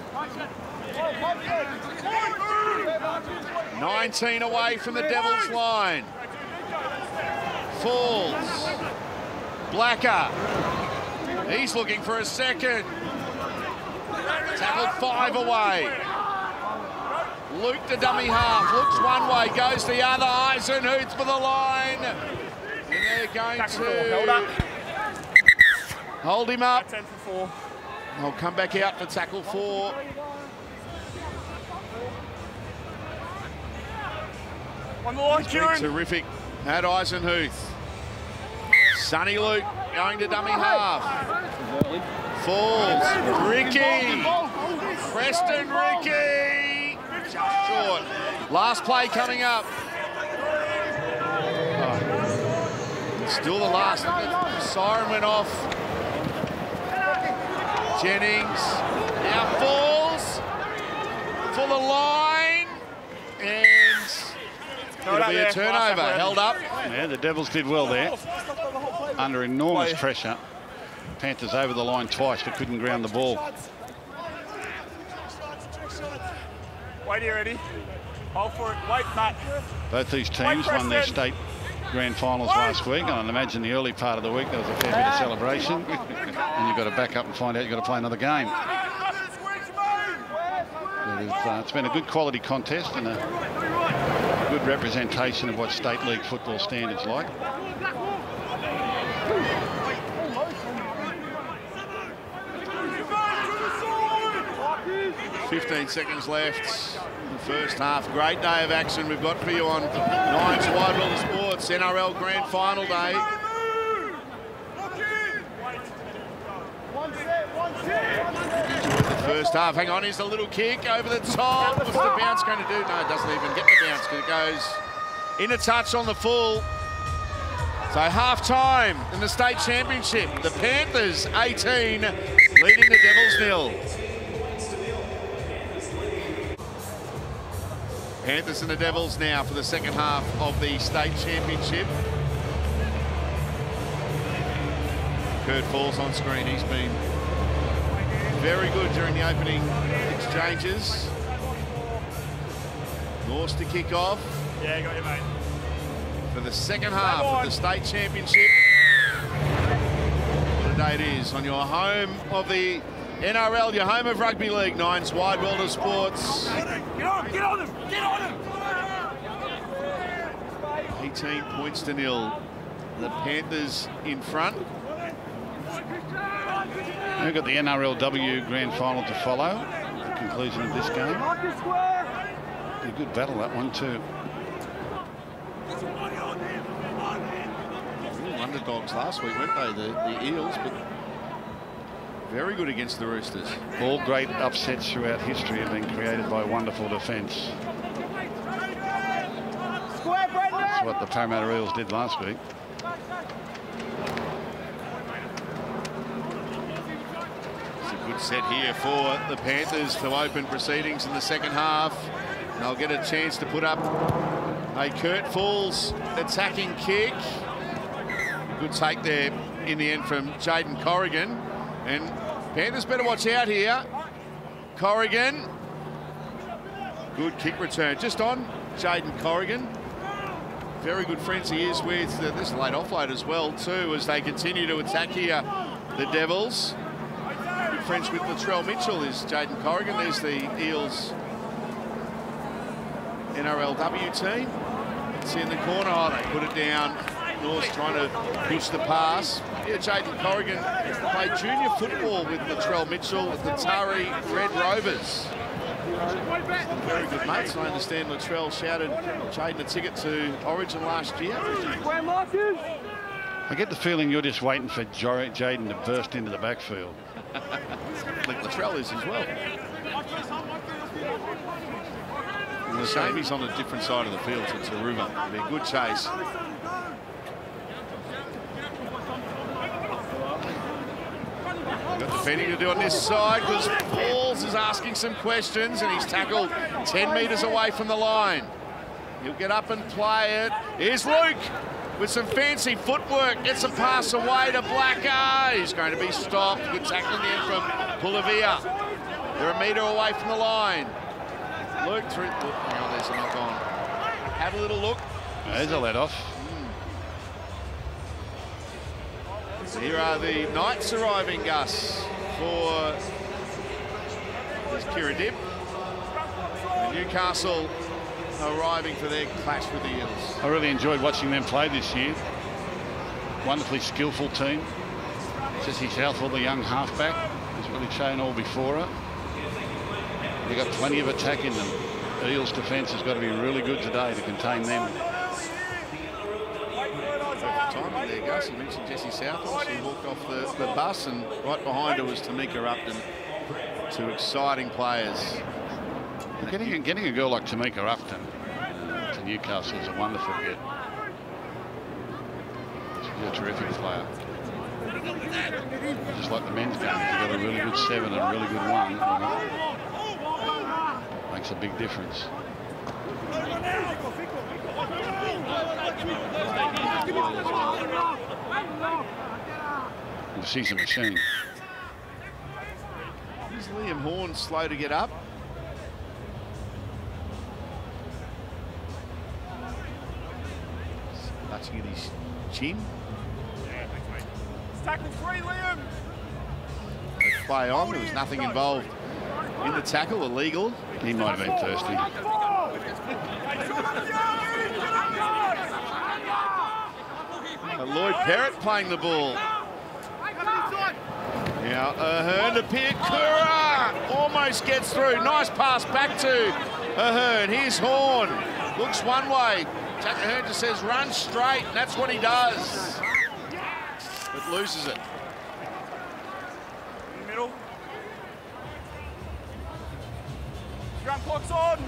19 away from the Devils' line. Falls. Blacker. He's looking for a second. Tackled 5 away. Luke to dummy half. Looks one way, goes the other. Eisenhuth for the line. And they're going to hold him up. They'll come back out for tackle 4. One more, Kieran. Terrific at Eisenhuth. Sonny Luke going to dummy half. Falls. Ricky. Preston Ricky. Just short. Last play coming up. Oh. Still the last. The siren went off. Jennings now falls for the line. And it'll be a turnover, held up. Yeah, the Devils did well there. Under enormous pressure. Panthers over the line twice, but couldn't ground the ball. Wait here, Eddie. Hold for it. Wait, Matt. Both these teams won their state grand finals last week, and I imagine the early part of the week there was a fair bit of celebration. And you've got to back up and find out you've got to play another game. It's been a good quality contest and a good representation of what state league football standards like. 15 seconds left in the first half. Great day of action we've got for you on Nine's Wide World of Sport. Sports, NRL Grand Final Day. The first half, hang on, here's a little kick over the top. What's the bounce going to do? No, it doesn't even get the bounce because it goes in a touch on the full. So half-time in the state championship. The Panthers 18, leading the Devils 0. Panthers and the Devils now for the second half of the state championship. Kurt Falls on screen. He's been very good during the opening exchanges. Norse to kick off. Yeah, got you, mate. For the second half of the state championship. What a day it is on your home of the NRL, your home of rugby league. Nine's Wide World of Sports. Get on him! Get on him! 18 points to 0. The Panthers in front. We've got the NRLW Grand Final to follow at the conclusion of this game. A good battle, that one too. Real underdogs last week, weren't they? The Eels, but very good against the Roosters. All great upsets throughout history have been created by wonderful defence. That's what the Parramatta Eels did last week. It's a good set here for the Panthers to open proceedings in the second half. And they'll get a chance to put up a Kurt Falls attacking kick. Good take there in the end from Jaden Corrigan. And Panthers better watch out here. Corrigan. Good kick return. Just on Jaden Corrigan. Very good friends he is with, this late offload as well too, as they continue to attack here, the Devils. Good friends with Latrell Mitchell is Jaden Corrigan. There's the Eels NRLW team. It's in the corner. Oh, they put it down. North trying to push the pass. Yeah, Jaden Corrigan played junior football with Latrell Mitchell at the Tari Red Rovers. Very good mates, and I understand Latrell shouted Jaden a ticket to Origin last year. I get the feeling you're just waiting for Jaden to burst into the backfield. I think Latrell is as well. And the shame he's on a different side of the field to Taruva. It'll be a good chase. Got defending to do on this side because Falls is asking some questions and he's tackled 10 metres away from the line. He'll get up and play it. Here's Luke with some fancy footwork. Gets a pass away to Blacker. He's going to be stopped. Good tackle in the end from Pulavia. They're a metre away from the line. Luke through. Hang on, there's a knock on. Have a little look. There's a let off. Here are the Knights arriving, Gus, for this Kira Dip. And Newcastle arriving for their clash with the Eels. I really enjoyed watching them play this year. Wonderfully skillful team. Jesse Southwell, the young halfback, has really shown all before her. They've got plenty of attack in them. The Eels' defence has got to be really good today to contain them. Timing there, Gus. You mentioned Jessie Southwell. She walked off the bus, and right behind her was Tamika Upton. Two exciting players. Getting a girl like Tamika Upton to Newcastle is a wonderful get. She's a terrific player. Just like the men's game, if you've got a really good 7 and a really good 1, makes a big difference. She's a machine. Is Liam Horn slow to get up? Touching at his chin. Tackle 3, Liam. Play on. There was nothing involved in the tackle. Illegal. He might have been thirsty. Lloyd Perrott playing the ball. Now Ahern to Piakura. Almost gets through. Nice pass back to Ahern. Here's Horn. Looks one way. Jack Ahern just says run straight, and that's what he does. But loses it. In the middle. Scrum clock's on.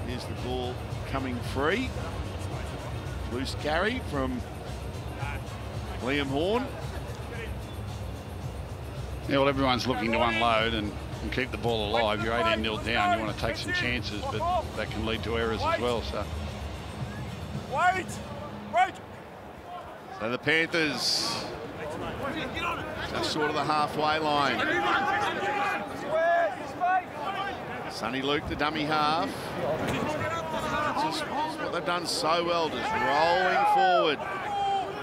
Here's the ball coming free. Loose carry from Liam Horn. Yeah, well, everyone's looking to unload and keep the ball alive. You're 18-0 down. You want to take some chances, but that can lead to errors as well. So, Wait! So the Panthers just short of the halfway line. Sonny Luke, the dummy half. Just what they've done so well, just rolling forward.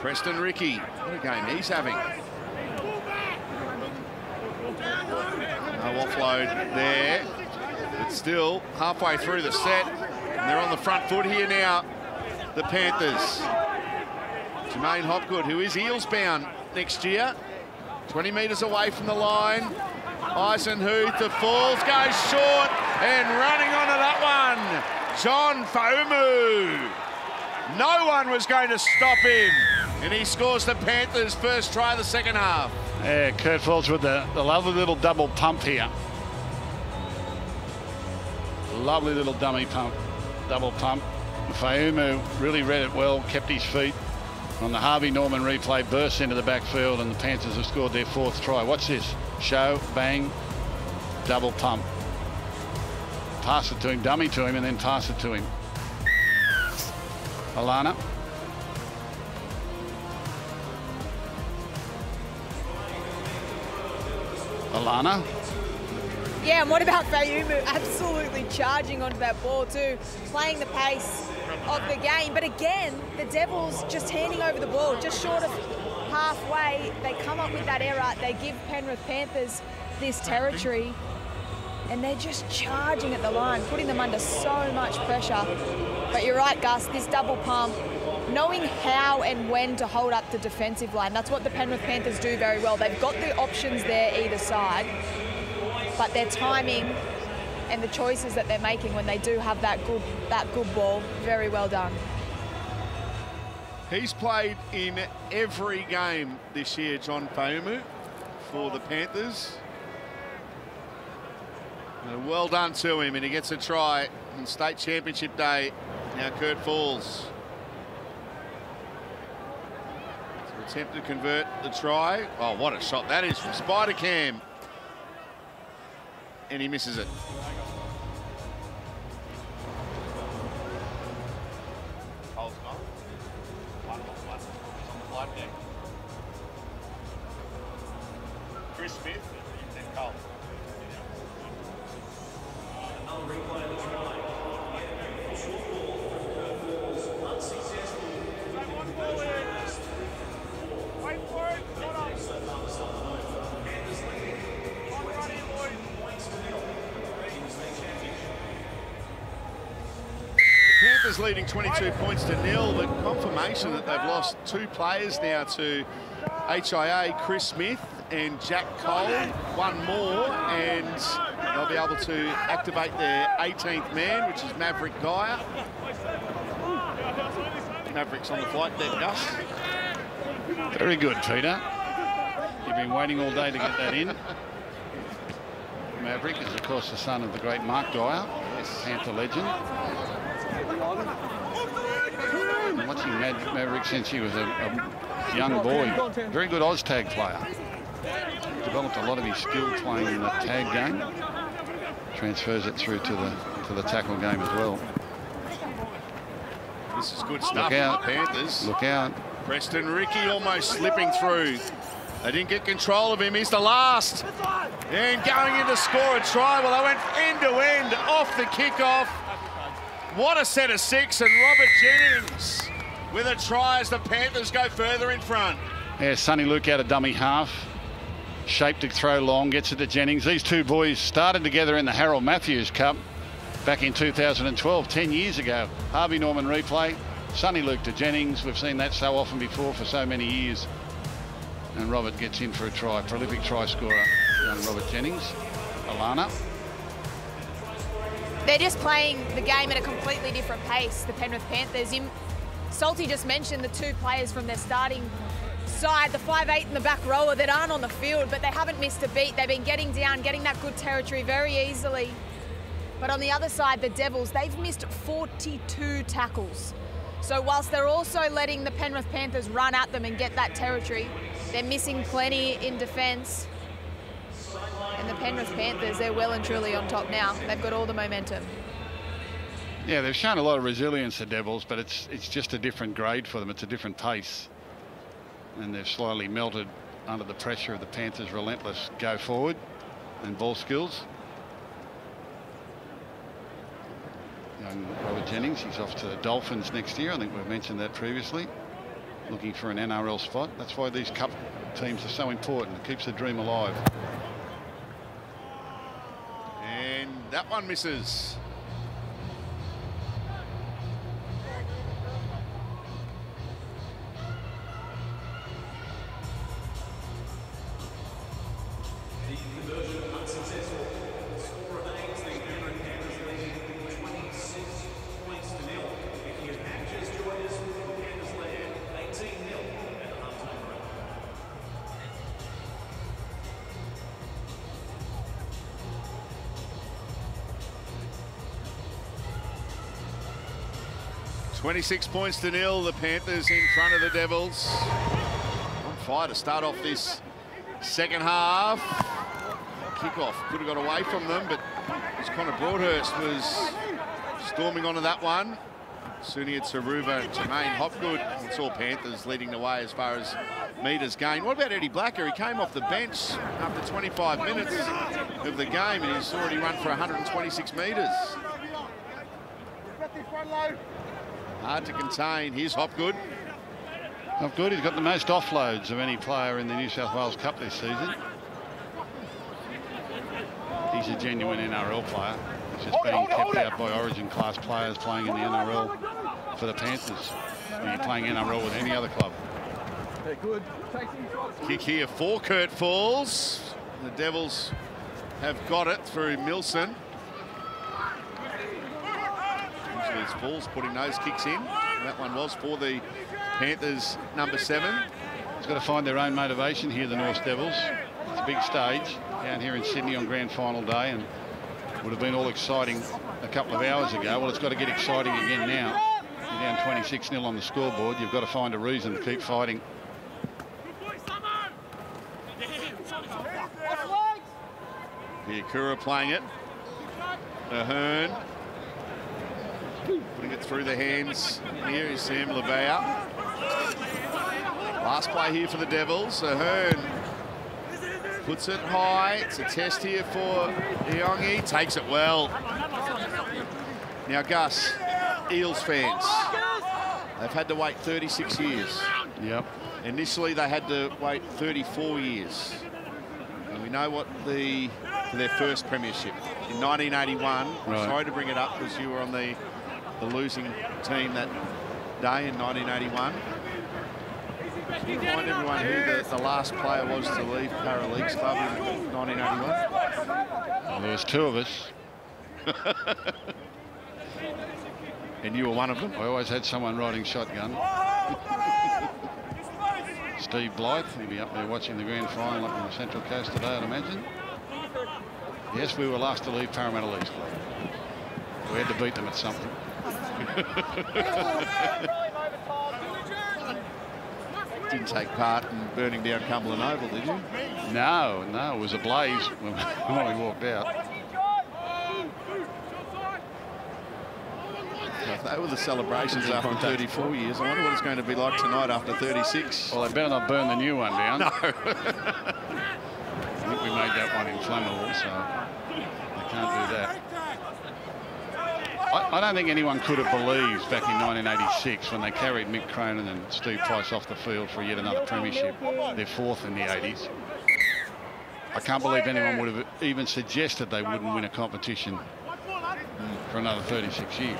Preston Ricky, what a game he's having. No offload there, but still halfway through the set, and they're on the front foot here now, the Panthers. Jermaine Hopgood, who is Eels bound next year, 20 metres away from the line. Eisenhuth, the falls, goes short, and running onto that one, John Faumu. No one was going to stop him, and he scores the Panthers' first try of the second half. yeah, Kurt Falls with the lovely little double pump here. Lovely little dummy pump, double pump. Faumu really read it well, kept his feet. On the Harvey Norman replay, bursts into the backfield, and the Panthers have scored their fourth try. Watch this. Show, bang, double pump. Pass it to him, dummy to him, and then pass it to him. Alana. Alana. Yeah, and what about Faumu absolutely charging onto that ball too, playing the pace of the game. But again, the Devils just handing over the ball, just short of halfway. They come up with that error. They give Penrith Panthers this territory, and they're just charging at the line, putting them under so much pressure. But you're right, Gus, this double pump, knowing how and when to hold up the defensive line, that's what the Penrith Panthers do very well. They've got the options there either side, but their timing and the choices that they're making when they do have that good ball, very well done. He's played in every game this year, John Faumu, for the Panthers. And well done to him, and he gets a try on State Championship Day. Now Kurt Falls to attempt to convert the try. Oh, what a shot that is from Spider Cam. And he misses it. Chris Smith and Cole. Panthers leading 22 points to nil, but confirmation that they've lost two players now to HIA, Chris Smith and Jack Cole. One more, and they'll be able to activate their 18th man, which is Maverick Geyer. Maverick's on the flight there, Gus. Very good, Peter. You've been waiting all day to get that in. Maverick is, of course, the son of the great Mark Dwyer, Panther legend. Been watching Maverick since he was a young boy. Very good Oz-tag player. Developed a lot of his skill playing in the tag game. Transfers it through to the tackle game as well. This is good stuff for the Panthers. Look out. Preston Ricky almost slipping through. They didn't get control of him. He's the last. And going in to score a try. Well, they went end to end off the kickoff. What a set of six, and Robert Jennings with a try as the Panthers go further in front. Yeah, Sonny Luke out of dummy half. Shaped to throw long, gets it to Jennings. These two boys started together in the Harold Matthews Cup back in 2012, 10 years ago. Harvey Norman replay, Sonny Luke to Jennings. We've seen that so often before for so many years. And Robert gets in for a try. Prolific try scorer, young Robert Jennings. Alana. They're just playing the game at a completely different pace, the Penrith Panthers. Salty just mentioned the two players from their starting side, the 5'8" and the back rower that aren't on the field, but they haven't missed a beat. They've been getting down, getting that good territory very easily. But on the other side, the Devils, they've missed 42 tackles. So whilst they're also letting the Penrith Panthers run at them and get that territory, they're missing plenty in defence. And the Penrith Panthers, they're well and truly on top now. They've got all the momentum. Yeah, they've shown a lot of resilience, the Devils, but it's just a different grade for them. It's a different pace. And they've slowly melted under the pressure of the Panthers' relentless go forward and ball skills. Young Robert Jennings, he's off to the Dolphins next year. I think we've mentioned that previously. Looking for an NRL spot. That's why these cup teams are so important. It keeps the dream alive. And that one misses. The conversion unsuccessful. The score remains the Penrith Panthers lead 26 points to nil. If you have just joined us from Panthers land, 18-0 at the halftime break. $26-0. The Panthers in front of the Devils. On fire to start off this second half. Kickoff could have got away from them, but as Connor Broadhurst was storming onto that one. Suniat Saruva and Jermaine Hopgood. It's all Panthers leading the way as far as metres gained. What about Eddie Blacker? He came off the bench after 25 minutes of the game and he's already run for 126 metres. Hard to contain. Here's Hopgood. Hopgood, he's got the most offloads of any player in the New South Wales Cup this season. He's a genuine NRL player. He's just being kept out by Origin class players playing in the NRL for the Panthers. When you're playing NRL with any other club. Kick here for Kurt Falls. The Devils have got it through Milson. Usually it's Falls putting those kicks in. That one was for the Panthers number 7. He's got to find their own motivation here, the North Devils. It's a big stage down here in Sydney on grand final day and would have been all exciting a couple of hours ago. Well, it's got to get exciting again now. You're down 26-0 on the scoreboard. You've got to find a reason to keep fighting. Piakura playing it. Ahern. Putting it through the hands. Here is Sam Levau. Last play here for the Devils. Ahern puts it high. It's a test here for Iongi. Takes it well. Now, Gus, Eels fans, they've had to wait 36 years. Yep. Initially, they had to wait 34 years. And we know what for their first premiership in 1981. Right. Sorry to bring it up because you were on the losing team that day in 1981. Can you remind everyone who the last player was to leave Paraleagues Club in 1981? Well, there was 2 of us. And you were one of them? I always had someone riding shotgun. Steve Blythe, he'll be up there watching the grand final up on the Central Coast today, I'd imagine. Yes, we were last to leave Parramatta Leagues Club. We had to beat them at something. Didn't take part in burning down Cumberland Oval, did you? No, it was ablaze when we walked out. If they were the celebrations after 34 years, I wonder what it's going to be like tonight after 36. Well, they better not burn the new one down. No. I think we made that one inflammable, so they can't do that. I don't think anyone could have believed back in 1986 when they carried Mick Cronin and Steve Price off the field for yet another premiership, their 4th in the 80s. I can't believe anyone would have even suggested they wouldn't win a competition for another 36 years.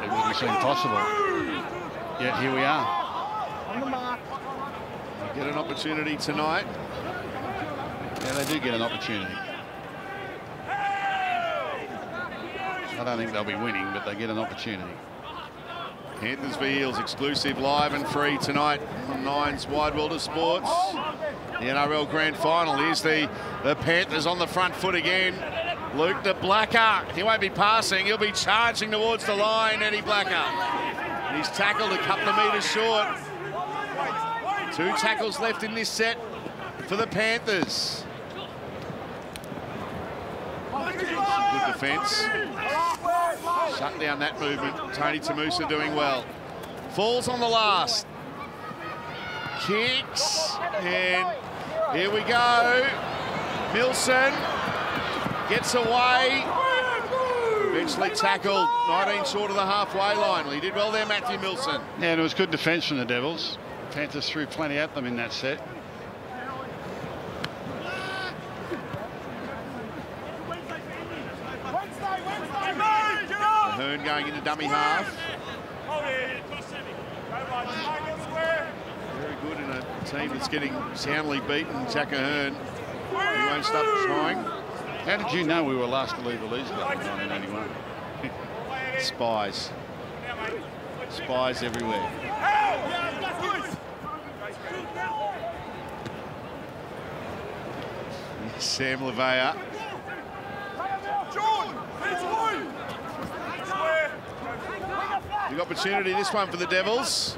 It wouldn't seem possible. Yet here we are. They get an opportunity tonight. Yeah, they do get an opportunity. I don't think they'll be winning, but they get an opportunity. Panthers v Eels exclusive live and free tonight on Nine's Wide World of Sports. The NRL Grand Final. Here's the Panthers on the front foot again. Luke de Blacker. He won't be passing. He'll be charging towards the line, Eddie Blacker. And he's tackled a couple of metres short. 2 tackles left in this set for the Panthers. Good defence. Shut down that movement. Tony Tamusa doing well. Falls on the last. Kicks. And here we go. Milson gets away. Eventually tackled. 19 short of the halfway line. Well, he did well there, Matthew Milson. Yeah, and it was good defence from the Devils. Panthers threw plenty at them in that set. Ahern going into dummy half. Very good in a team that's getting soundly beaten. Jack Ahern. He won't stop trying. How did you know we were last to leave the Leeds Cup in 1981? Spies. Spies everywhere. Sam Levea. Big opportunity this one for the Devils.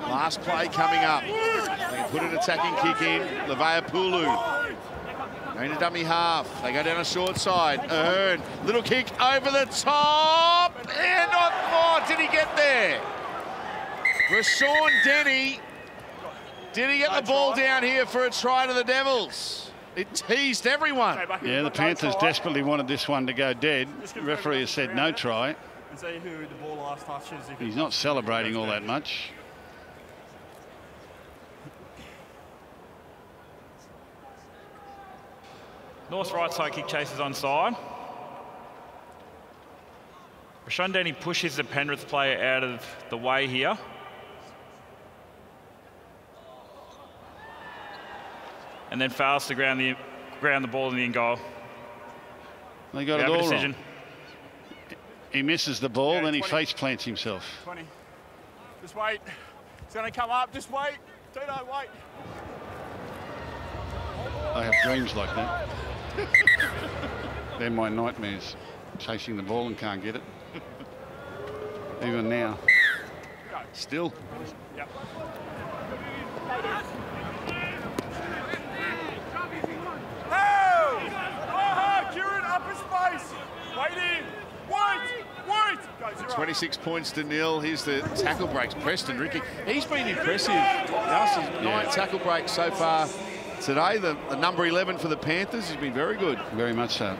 Last play coming up. They can put an attacking kick in. Levea Pulu. Going to dummy half. They go down a short side. Ahern. Little kick over the top. And not. Oh, did he get there? Rashawn Denny. Did he get the ball down here for a try to the Devils? It teased everyone. Yeah, the Panthers desperately wanted this one to go dead. The referee has said no try. He's not celebrating all that much. North's right side kick chases onside. Rashawn Denny pushes the Penrith player out of the way here. And then fails to ground the ball in the in goal. They got it all wrong. He misses the ball, then he face plants himself. 20. Just wait. It's going to come up. Just wait. Tino, wait. I have dreams like that. They're my nightmares. Chasing the ball and can't get it. Even now. Still. Yep. Kieran, up his face. Waiting. Wait. 26 points to nil. Here's the tackle breaks. Preston Ricky. He's been impressive. Nelson's 9 tackle breaks so far today. The number 11 for the Panthers has been very good. Very much so.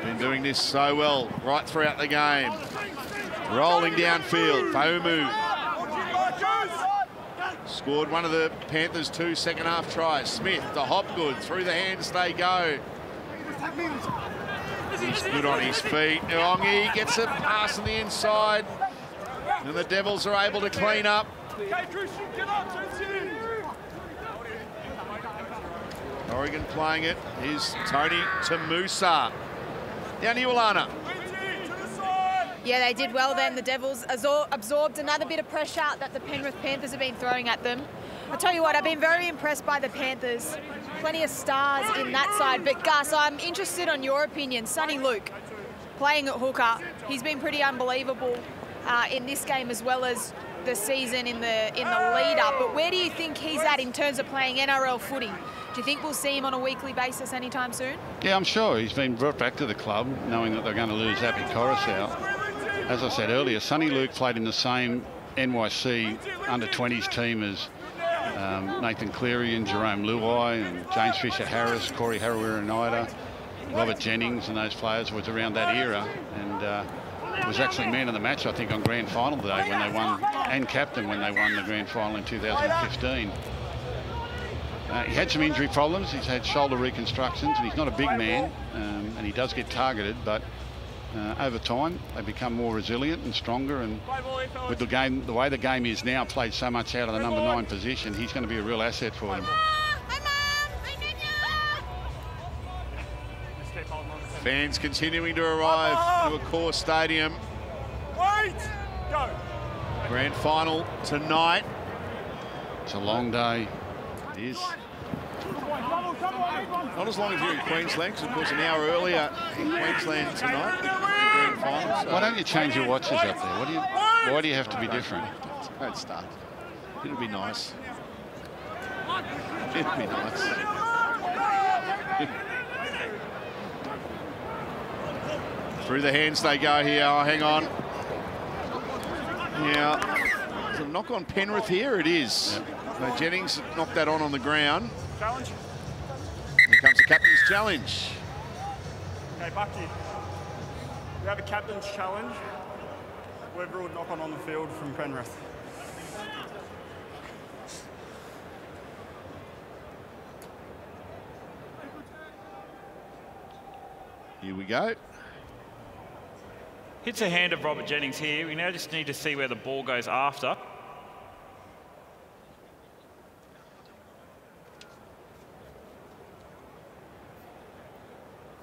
Been doing this so well right throughout the game. Rolling downfield. Faumu scored one of the Panthers' 2 second-half tries. Smith to Hopgood. Through the hands they go. He's good on his feet. Ongi gets a pass on the inside. And the Devils are able to clean up. Oregon playing it is Tony Tamusa. Down to Iolana. Yeah, they did well then. The Devils absorbed another bit of pressure that the Penrith Panthers have been throwing at them. I'll tell you what, I've been very impressed by the Panthers. Plenty of stars in that side. But Gus, I'm interested on your opinion. Sonny Luke playing at hooker. He's been pretty unbelievable in this game as well as the season in the lead up. But where do you think he's at in terms of playing NRL footy? Do you think we'll see him on a weekly basis anytime soon? Yeah, I'm sure. He's been brought back to the club knowing that they're going to lose Api Coruscant. As I said earlier, Sonny Luke played in the same NYC under-20s team as Nathan Cleary and Jerome Luai and James Fisher-Harris, Corey Harawira-Naida, Robert Jennings, and those players was around that era. And was actually man of the match, I think, on grand final day when they won, and captain when they won the grand final in 2015. He had some injury problems. He's had shoulder reconstructions, and he's not a big man, and he does get targeted, but over time, they become more resilient and stronger. And with the game, the way the game is now, played so much out of the number 9 position, he's going to be a real asset for them. Fans continuing to arrive to a core stadium. Wait! Go! Grand final tonight. It's a long day. It is. Not as long as you're in Queensland, because of course an hour earlier in Queensland tonight, the grand final. So. Why don't you change your watches up there? Why do you have to be different? Don't start. It'll be nice. It'll be nice. Through the hands they go here. Oh, hang on. Yeah. There's a knock on Penrith here. It is. Yep. No, Jennings knocked that on the ground. Challenge. Here comes the captain's challenge. Okay, Bucky. We have a captain's challenge. We've ruled knock on the field from Penrith. Here we go. Hits a hand of Robert Jennings here. We now just need to see where the ball goes after.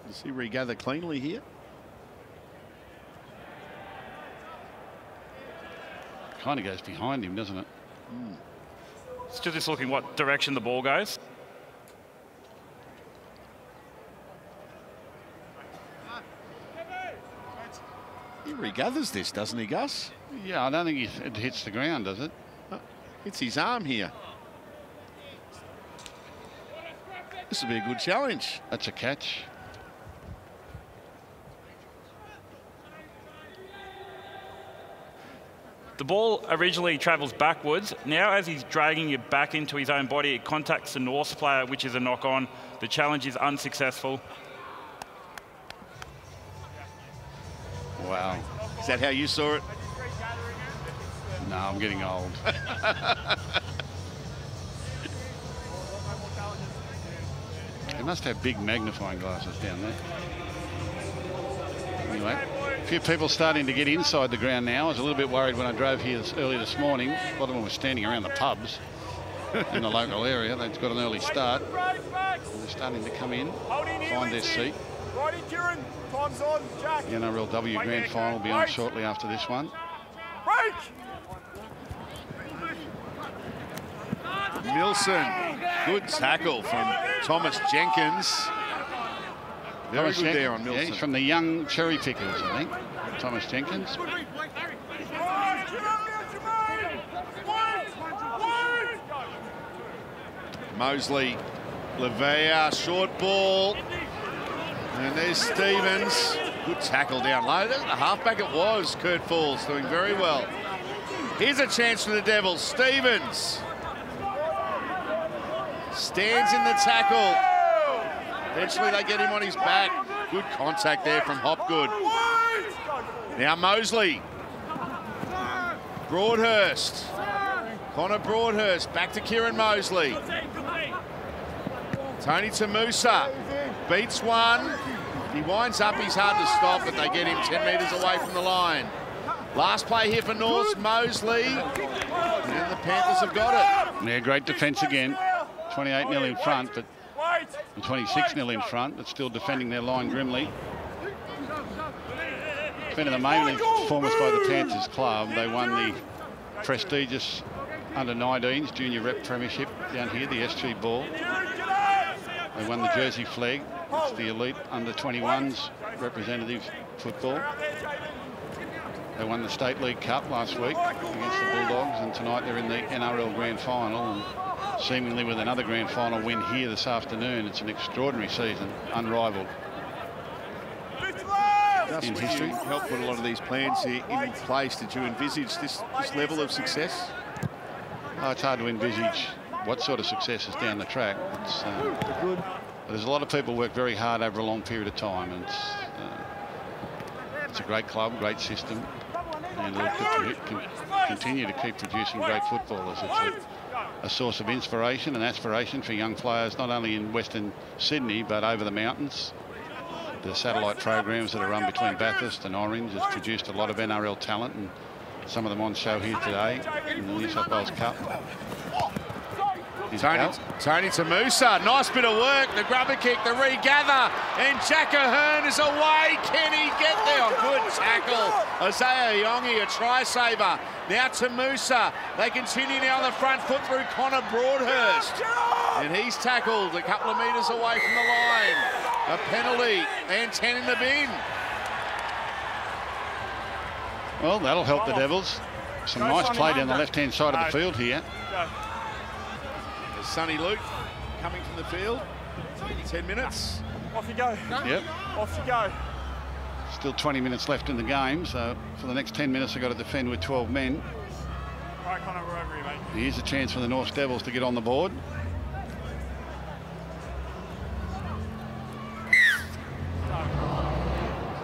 Does he regather cleanly here? Kind of goes behind him, doesn't it? Still just looking what direction the ball goes. He regathers this, doesn't he, Gus? Yeah, I don't think it hits the ground, does it? It's his arm here. This will be a good challenge. That's a catch. The ball originally travels backwards. Now, as he's dragging it back into his own body, it contacts the North's player, which is a knock-on. The challenge is unsuccessful. Wow. Is that how you saw it? No, I'm getting old. They must have big magnifying glasses down there. Anyway, a few people starting to get inside the ground now. I was a little bit worried when I drove here early this morning. A lot of them were standing around the pubs in the local area. They've got an early start. They're starting to come in, find their seat. Righty, Kieran. Time's on. Jack. The NRLW Grand Final will be on shortly after this one. Break! Milson. Good tackle from Thomas Jenkins. Very good there on Milson. Yeah, he's from the young cherry pickers, I think. Thomas Jenkins. Mosley, Levea, short ball. And there's Stevens. Good tackle down low. The halfback it was, Kurt Falls, doing very well. Here's a chance for the Devils. Stevens stands in the tackle. Eventually they get him on his back. Good contact there from Hopgood. Now Mosley. Broadhurst. Connor Broadhurst back to Kieran Mosley. Tony Tamusa beats one. He winds up, he's hard to stop, but they get him 10 metres away from the line. Last play here for North, Mosley. And the Panthers have got it. Yeah, great defence again. 28-0 in front, but 26-0 in front, but still defending their line grimly. Defending the mainly performance by the Panthers club. They won the prestigious under-19s junior rep premiership down here, the SG Ball. They won the Jersey Flag. It's the elite under-21s representative football. They won the State League Cup last week against the Bulldogs, and tonight they're in the NRL Grand Final, and seemingly with another Grand Final win here this afternoon. It's an extraordinary season, unrivaled in history. Helped put a lot of these plans in place. Did you envisage this level of success? Oh, it's hard to envisage what sort of success is down the track. But there's a lot of people work very hard over a long period of time, and it's a great club, great system, and it'll continue to keep producing great footballers. It's a source of inspiration and aspiration for young players, not only in Western Sydney, but over the mountains, The satellite programs that are run between Bathurst and Orange has produced a lot of NRL talent, and some of them on show here today in the New South Wales Cup. Tony Tamusa, nice bit of work, the grubber kick, the regather, and Jack Ahern is away. Can he get there? Oh, good tackle. Isaiah Yongi, a try saver. Now Tamusa, they continue now on the front foot through Connor Broadhurst. And he's tackled a couple of metres away from the line. A penalty and 10 in the bin. Well, that'll help the Devils. Some nice play down the left-hand side of the field here. Sonny Luke coming from the field. 10 minutes. Off you go. Yep. Off you go. Still 20 minutes left in the game, so for the next 10 minutes they've got to defend with 12 men. All right, Connor, we're over you, mate. Here's a chance for the North Devils to get on the board.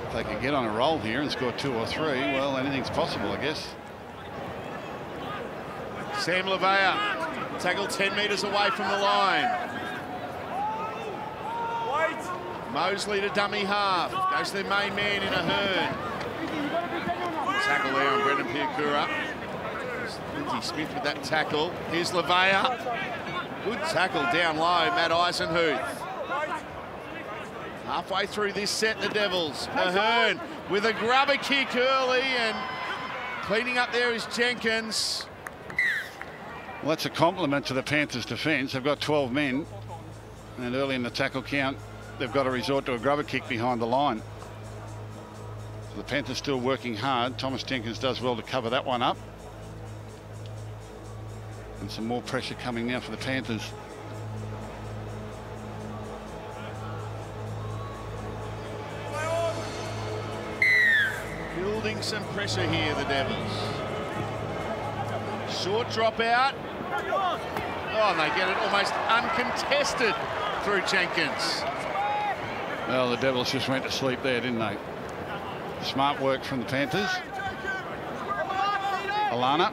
If they can get on a roll here and score 2 or 3, well, anything's possible, I guess. Sam Lavea, tackled 10 metres away from the line. Wait. Mosley to dummy half. Goes to their main man in Ahern. Tackle there on Brendan Piakura. Lindsay Smith with that tackle. Here's Lavea. Good tackle down low, Matt Eisenhuth. Halfway through this set, the Devils. Ahern with a grubber kick early, and cleaning up there is Jenkins. Well, that's a compliment to the Panthers defence. They've got 12 men, and early in the tackle count, they've got to resort to a grubber kick behind the line. So the Panthers still working hard. Thomas Jenkins does well to cover that one up. And some more pressure coming now for the Panthers. Building some pressure here, the Devils. Short drop out. Oh, and they get it almost uncontested through Jenkins. Well, the Devils just went to sleep there, didn't they? Smart work from the Panthers. Alana.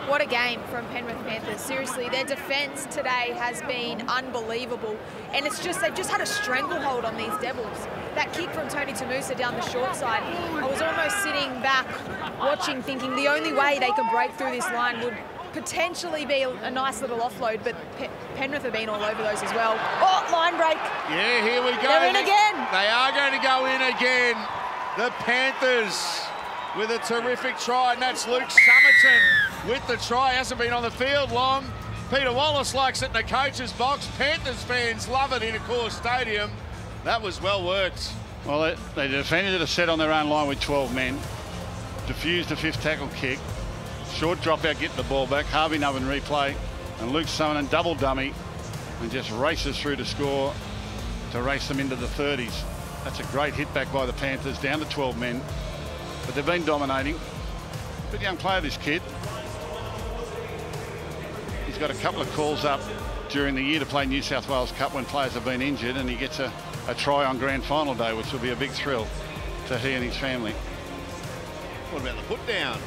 What a game from Penrith Panthers. Seriously, their defence today has been unbelievable. And it's just, they've just had a stranglehold on these Devils. That kick from Tony Tamusa down the short side, I was almost sitting back watching, thinking the only way they can break through this line would potentially be a nice little offload, but Penrith have been all over those as well. Oh, line break. Yeah, here we go. They're in again. They are going to go in again. The Panthers with a terrific try, and that's Luke Summerton with the try. Hasn't been on the field long. Peter Wallace likes it in the coach's box. Panthers fans love it in Accor Stadium. That was well worked. Well, they defended a set on their own line with 12 men. Diffused the fifth tackle kick. Short drop out, getting the ball back. Harvey Nubbin replay. And Luke Summerton double dummy and just races through to score to race them into the 30s. That's a great hit back by the Panthers, down to 12 men. But they've been dominating. Good young player, this kid. He's got a couple of calls up during the year to play New South Wales Cup when players have been injured, and he gets a try on grand final day, which will be a big thrill to he and his family. What about the put down?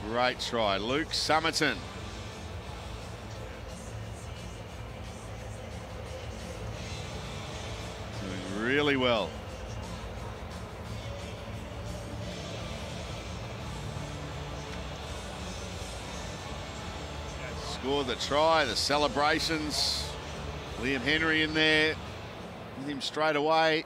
Great try, Luke Summerton. Doing really well. Scored the try, the celebrations. Liam Henry in there with him straight away.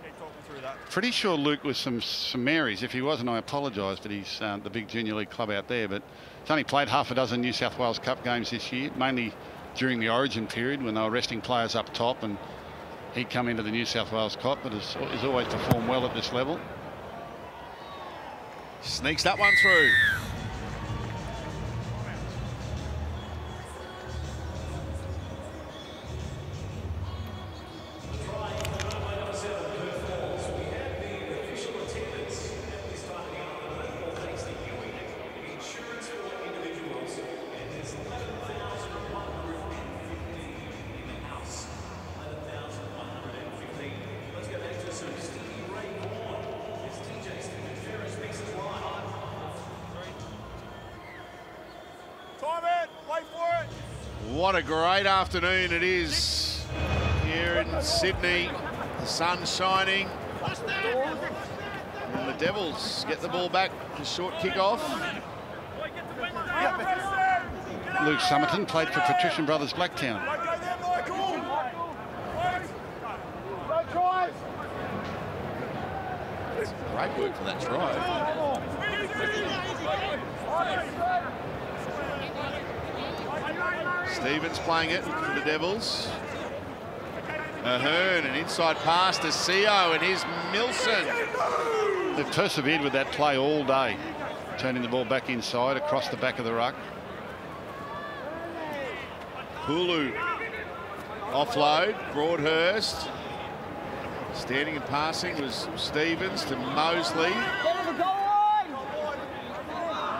Pretty sure Luke was some Marys. If he wasn't, I apologise, but he's the big junior league club out there. But he's only played half a dozen New South Wales Cup games this year, mainly during the Origin period when they were resting players up top, and he'd come into the New South Wales Cup, but has always performed well at this level. Sneaks that one through. What a great afternoon it is here in Sydney. The sun's shining. And the Devils get the ball back. A short kick off. Luke Summerton played for Patrician Brothers Blacktown. Great work for that try. Stevens playing it for the Devils. Ahern, an inside pass to Seo, and here's Milson. They've persevered with that play all day, turning the ball back inside across the back of the ruck. Hulu offload, Broadhurst. Standing and passing was Stevens to Mosley.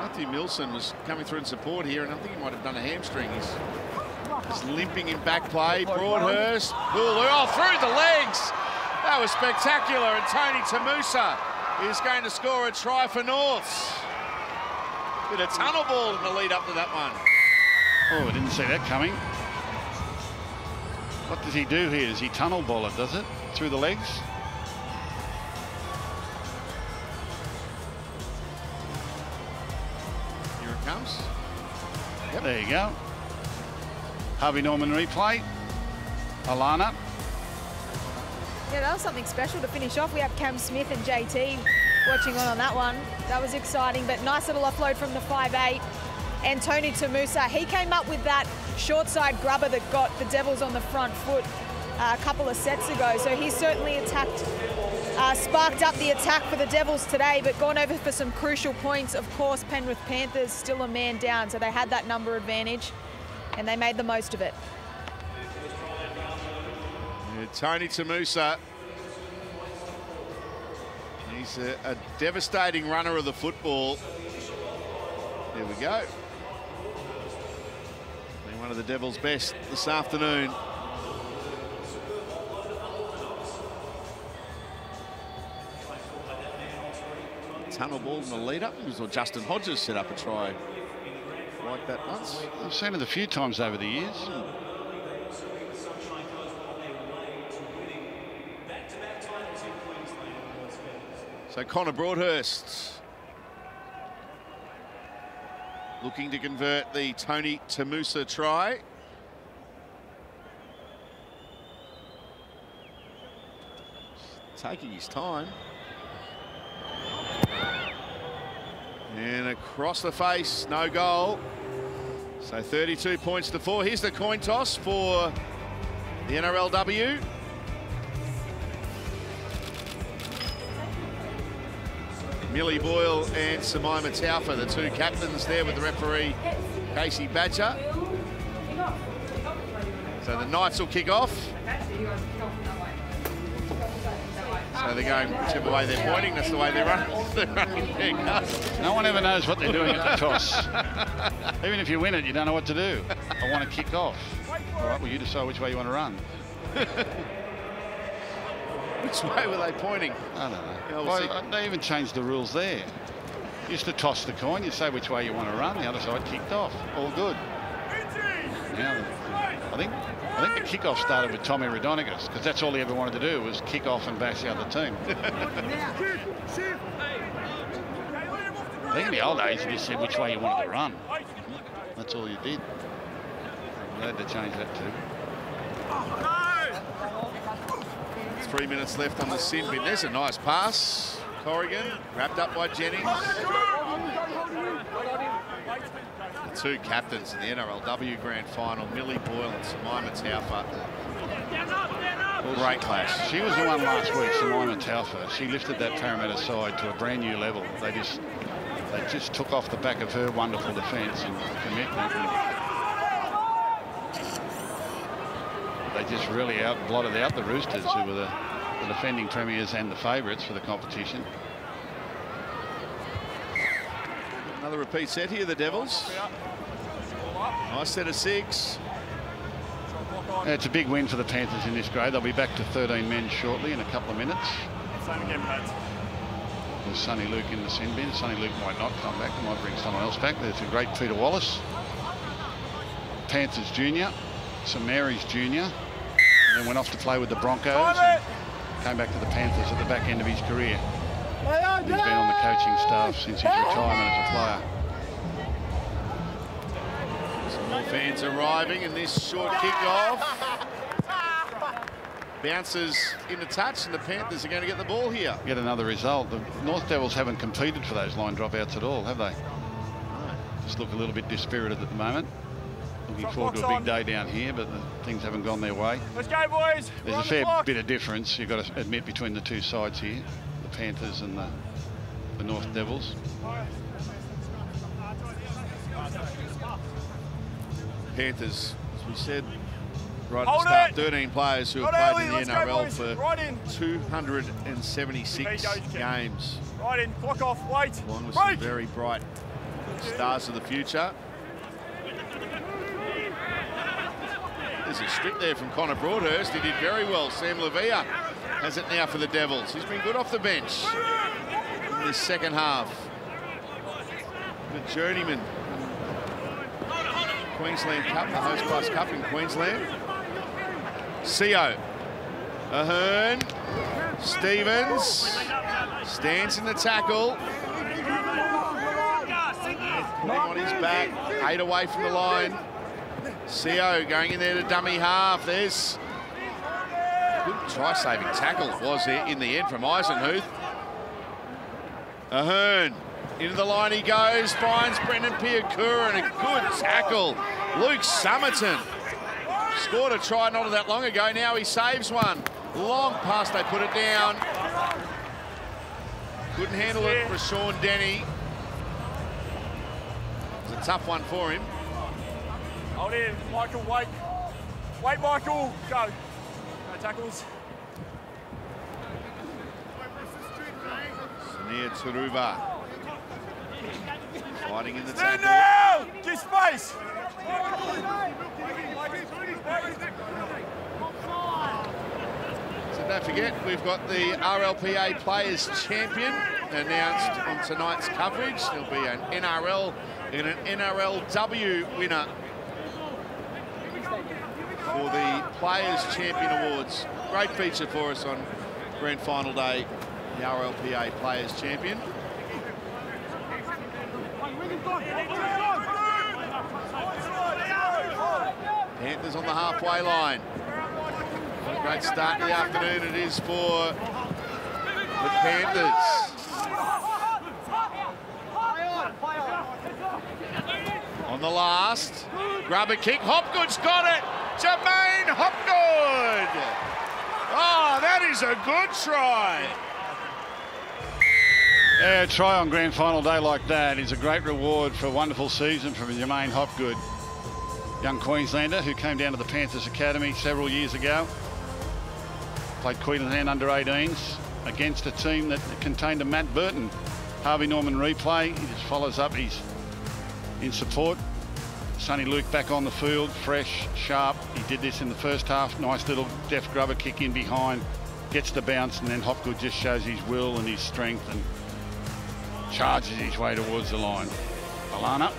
Matthew Milson was coming through in support here, and I think he might have done a hamstring. He's limping in back play. Broadhurst, Hulu, oh, through the legs. That was spectacular, and Tony Tamusa is going to score a try for Norths. Bit of tunnel ball in the lead up to that one. Oh, I didn't see that coming. What does he do here? Does he tunnel ball it, does it? Through the legs? Here it comes. Yep. There you go. Harvey Norman replay. Alana. Yeah, that was something special to finish off. We have Cam Smith and JT watching on that one. That was exciting, but nice little offload from the 5'8". And Tony Tamusa, he came up with that short side grubber that got the Devils on the front foot a couple of sets ago. So he certainly attacked, sparked up the attack for the Devils today, but gone over for some crucial points. Of course, Penrith Panthers still a man down, so they had that number advantage, and they made the most of it. Yeah, Tony Tamusa. He's a devastating runner of the football. There we go. Been one of the Devils' best this afternoon. Tunnel ball in the lead-up. Or Justin Hodges set up a try like that once. I've seen it a few times over the years. So Connor Broadhurst looking to convert the Tony Tamusa try. Taking his time. And across the face, no goal. So 32 points to 4. Here's the coin toss for the NRLW. Millie Boyle and Samaima Taufa, the two captains there with the referee, Casey Badger. So the Knights will kick off. So they're going whichever way they're pointing, that's the way they're running. No one ever knows what they're doing at the toss. Even if you win it, you don't know what to do. I want to kick off. All right, well, you decide which way you want to run. Which way were they pointing? I don't know. Well, they even changed the rules there. You used to toss the coin, you say which way you want to run, the other side kicked off. All good. Now, I think the kickoff started with Tommy Radonicus, because that's all he ever wanted to do was kick off and bash the other team. I think in the old days you just said which way you wanted to run. That's all you did. They had to change that too. 3 minutes left on the sin bin. There's a nice pass. Corrigan, wrapped up by Jennings. The two captains in the NRLW Grand Final, Millie Boyle and Samaima Taufa. Great clash. She was the one last week, Samaima Taufa. She lifted that Parramatta side to a brand new level. They just took off the back of her wonderful defence and commitment. They just really blotted out the Roosters, who were the defending premiers and the favourites for the competition. Another repeat set here, the Devils. Nice set of 6. Yeah, it's a big win for the Panthers in this grade. They'll be back to 13 men shortly in a couple of minutes. There's Sonny Luke in the sin bin. Sonny Luke might not come back. They might bring someone else back. There's a great Peter Wallace. Panthers Junior, St Mary's Junior, and then went off to play with the Broncos and came back to the Panthers at the back end of his career. He's been on the coaching staff since his retirement as a player. Some more fans arriving in this short kick-off. Bounces into touch, and the Panthers are going to get the ball here. Get another result. The North Devils haven't competed for those line dropouts at all, have they? No. Just look a little bit dispirited at the moment. Looking forward to a big day down here, but things haven't gone their way. Let's go, boys. There's a fair bit of difference, you've got to admit, between the two sides here, the Panthers and the North Devils. Panthers, as we said right at the start, 13 players who have played in the NRL for 276 games. Right in, clock off, wait. Along with some very bright stars of the future. There's a strip there from Connor Broadhurst. He did very well. Sam Lavia has it now for the Devils. He's been good off the bench in this second half. The journeyman Queensland Cup, the Host Class Cup in Queensland. Seo, Ahern, Stevens stands in the tackle. Putting on his back, 8 away from the line. Seo going in there to dummy half. There's good try-saving tackle it was there in the end from Eisenhuth. Ahern into the line he goes, finds Brendan Piakura, and a good tackle. Luke Summerton scored a try not that long ago. Now he saves one. Long pass, they put it down. Couldn't handle it for Sean Denny. It was a tough one for him. Hold in, Michael, wait. Wait, Michael, go. No tackles. Samir Turuva fighting in the tackle. Now! Give space! So don't forget, we've got the RLPA Players Champion announced on tonight's coverage. There'll be an NRL and an NRLW winner for the Players Champion Awards. Great feature for us on Grand Final Day, the RLPA Players Champion. Panthers on the halfway line. What a great start to the afternoon it is for the Panthers. On the last, grab a kick, Hopgood's got it! Jermaine Hopgood! Oh, that is a good try! Yeah, a try on Grand Final Day like that is a great reward for a wonderful season from Jermaine Hopgood. Young Queenslander who came down to the Panthers Academy several years ago. Played Queensland under-18s against a team that contained a Matt Burton. Harvey Norman replay, he just follows up, he's in support. Sonny Luke back on the field, fresh, sharp. He did this in the first half. Nice little deft grubber kick in behind. Gets the bounce, and then Hopgood just shows his will and his strength and charges his way towards the line. Alana?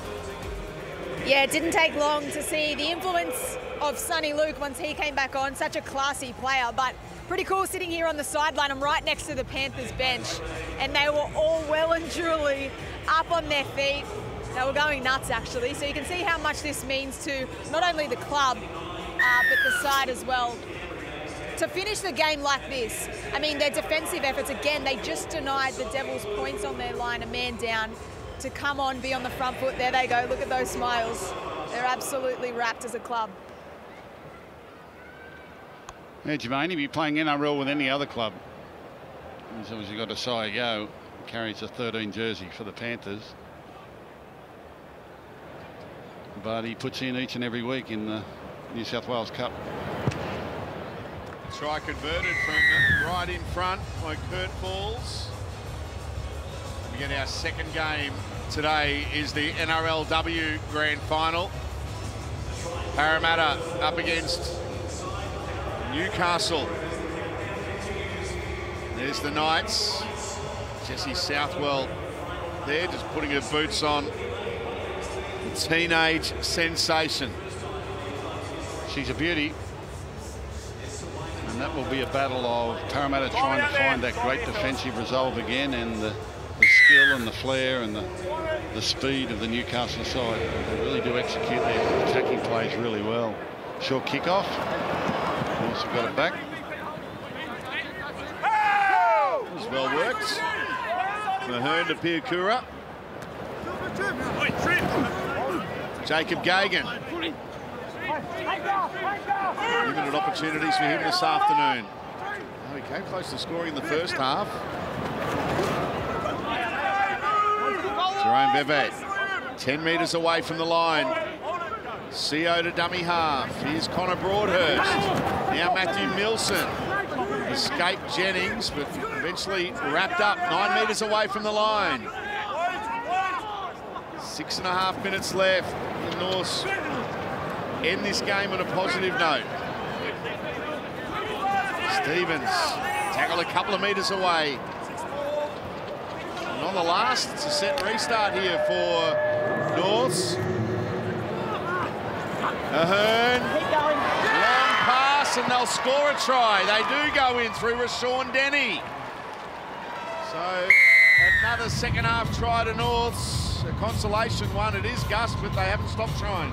Yeah, it didn't take long to see the influence of Sonny Luke once he came back on. Such a classy player, but pretty cool sitting here on the sideline. I'm right next to the Panthers bench, and they were all well and truly up on their feet. They were going nuts, actually. So you can see how much this means to not only the club, but the side as well. To finish the game like this, I mean, their defensive efforts, again, they just denied the Devils points on their line, a man down. To come on, be on the front foot. There they go. Look at those smiles. They're absolutely wrapped as a club. Yeah, Jermaine, he'd be playing NRL with any other club. He's obviously got a side go. Carries a 13 jersey for the Panthers. But he puts in each and every week in the New South Wales Cup. Try converted from right in front by Kurt Falls. We get our second game today is the NRLW Grand Final. Parramatta up against Newcastle. There's the Knights. Jesse Southwell there, just putting her boots on. The teenage sensation. she's a beauty. And that will be a battle of Parramatta trying to find that great defensive resolve again, and the skill and the flair and the speed of the Newcastle side. They really do execute their attacking plays really well. Short kick-off. Also got it back. That was well worked. Mahern to Piakura. Jacob Gagan. Limited opportunities for him this afternoon. Oh, he came close to scoring in the first half. Jerome Bebe, 10 metres away from the line. CO to dummy half. Here's Connor Broadhurst. Now Matthew Milson. Escaped Jennings, but eventually wrapped up 9 metres away from the line. 6.5 minutes left. The Norths end this game on a positive note. Stevens tackle a couple of metres away. And on the last, it's a set restart here for Norths. Ahern, long pass, and they'll score a try. They do go in through Rashawn Denny. So another second half try to Norths. A consolation one. It is Gus, but they haven't stopped trying.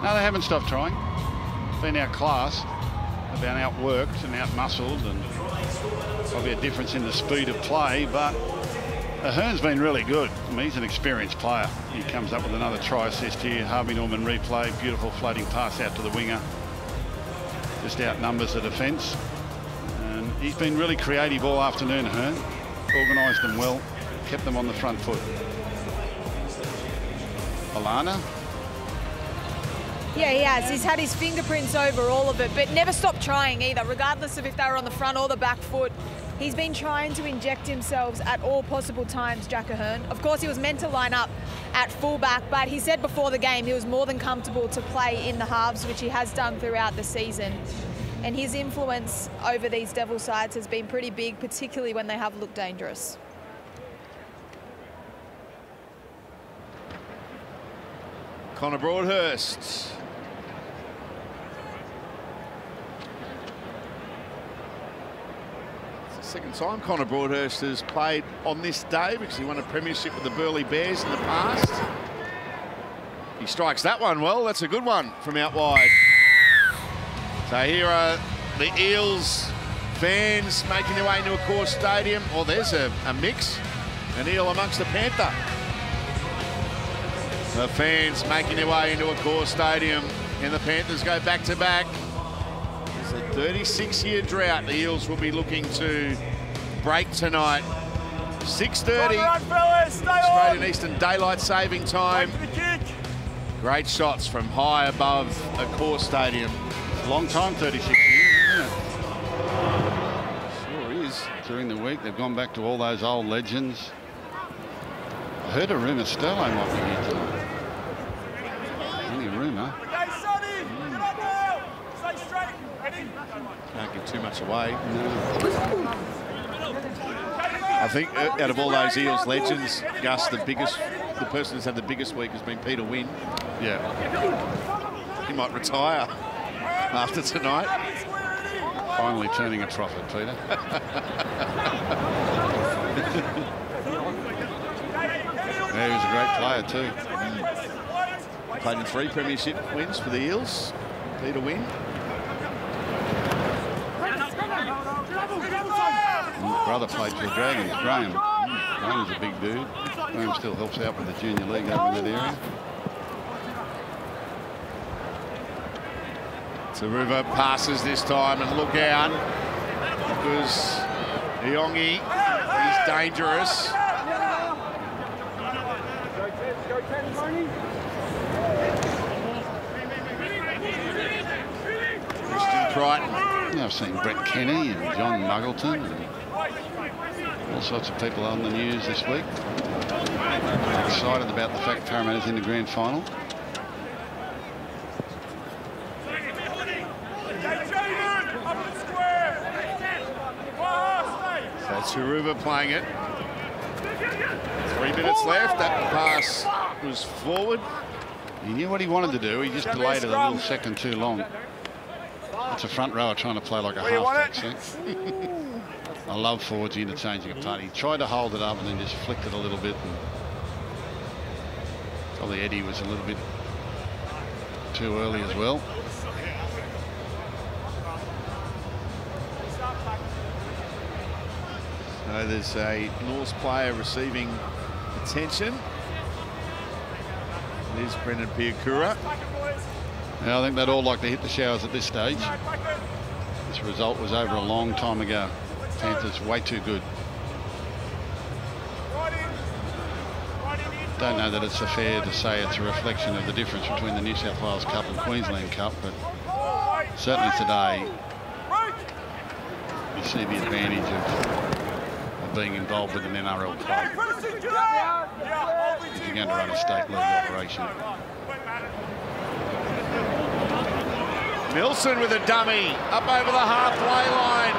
No, they haven't stopped trying. Been outclassed, they've been outworked and outmuscled, and probably a difference in the speed of play, but Ahern's been really good. I mean, he's an experienced player. He comes up with another try assist here. Harvey Norman replay, beautiful floating pass out to the winger. Just outnumbers the defence. And he's been really creative all afternoon, Ahern. Organised them well, kept them on the front foot. Alana. Yeah, he has. He's had his fingerprints over all of it, but never stopped trying either, regardless of if they were on the front or the back foot. He's been trying to inject himself at all possible times, Jack Ahern. Of course, he was meant to line up at fullback, but he said before the game he was more than comfortable to play in the halves, which he has done throughout the season. And his influence over these Devil sides has been pretty big, particularly when they have looked dangerous. Connor Broadhurst. Second time Connor Broadhurst has played on this day because he won a premiership with the Burleigh Bears in the past. He strikes that one well. That's a good one from out wide. So here are the Eels fans making their way into a core stadium. Oh, there's a mix. An Eel amongst the Panther. The fans making their way into a core stadium, and the Panthers go back-to-back. It's a 36-year drought the Eels will be looking to break tonight. 6:30, Australian Eastern Daylight Saving Time. Great shots from high above a core stadium. Long time, 36 years, isn't it? Sure is. During the week, they've gone back to all those old legends. I heard a rumour Sterlo might be here tonight. Only a rumour. Can't give too much away. No. I think out of all those Eels legends, Gus, the person who's had the biggest week has been Peter Wynn. Yeah. He might retire after tonight. Finally turning a profit, Peter. Yeah, he was a great player too. Played in 3 premiership wins for the Eels. Peter Wynn. Brother played for the Dragons, Graham. Graham's a big dude. Graham still helps out with the junior league over in that area. Taruva passes this time, and look out because Iongi is dangerous. Christian Crichton. I've seen Brett Kenny and John Muggleton and all sorts of people on the news this week. Excited about the fact Parramatta's in the grand final. So Taruva playing it. 3 minutes left. That pass was forward. He knew what he wanted to do. He just delayed it a little second too long. It's a front rower trying to play like a halfback, see? I love forwards interchanging a punt. He tried to hold it up and then just flicked it a little bit. And probably Eddie was a little bit too early as well. So there's a Norse player receiving attention. There's Brendan Piakura. Yeah, I think they'd all like to hit the showers at this stage. This result was over a long time ago. Panthers way too good. Don't know that it's fair to say it's a reflection of the difference between the New South Wales Cup and Queensland Cup, but certainly today you see the advantage of being involved with an NRL club. If you're going to run a state league operation. Milson with a dummy up over the halfway line.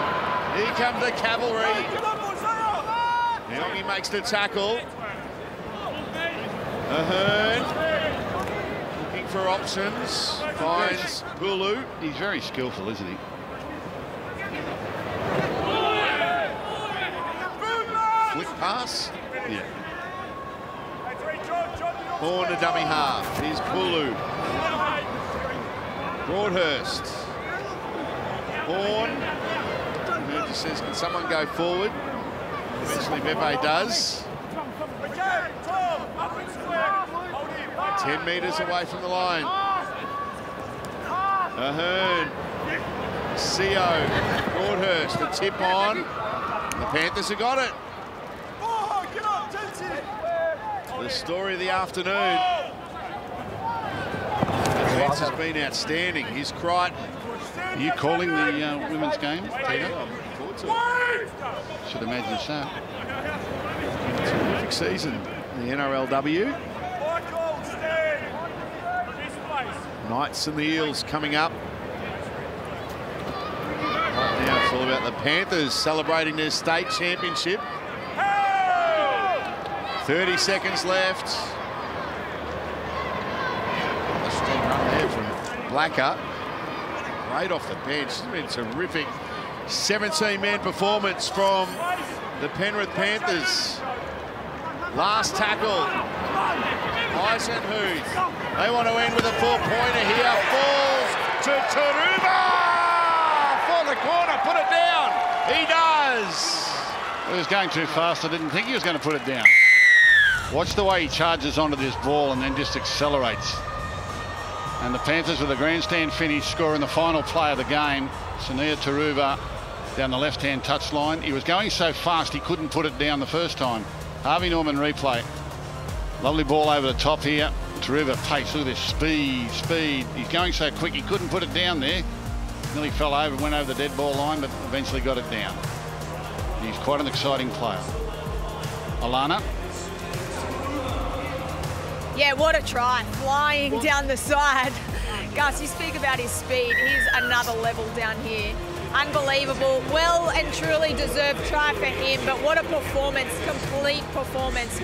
Here comes the cavalry. Naomi makes the tackle. Ahern looking for options. Finds Pulu. He's very skillful, isn't he? Flick pass. Yeah. Horn to dummy half. Here's Pulu. Broadhurst. Horn. Who just says, can someone go forward? Eventually Mepe does. 10 metres away from the line. Ahern. CO. Broadhurst. The tip on. The Panthers have got it. The story of the afternoon. The defence has been outstanding. Here's Crichton. Are you calling the women's game, Peter? Should imagine so. Terrific season, the NRLW. Knights and the Eels coming up. Right now it's all about the Panthers celebrating their state championship. 30 seconds left. A strong run there from Blacker. Great off the bench. It's been a terrific 17-man performance from the Penrith Panthers. Last tackle. Eisenhuth. They want to end with a 4-pointer here. Falls to Taruba for the corner. Put it down. He does. He was going too fast. I didn't think he was going to put it down. Watch the way he charges onto this ball and then just accelerates. And the Panthers with a grandstand finish scoring the final play of the game. Sania Taruba down the left-hand touchline. He was going so fast he couldn't put it down the first time. Harvey Norman replay. Lovely ball over the top here. Taruba pace. Look at this speed. He's going so quick he couldn't put it down there. Nearly fell over, went over the dead ball line, but eventually got it down. He's quite an exciting player. Alana. Yeah, what a try. Flying down the side. Gus, you speak about his speed. He's another level down here. Unbelievable. Well and truly deserved try for him, but what a performance, complete performance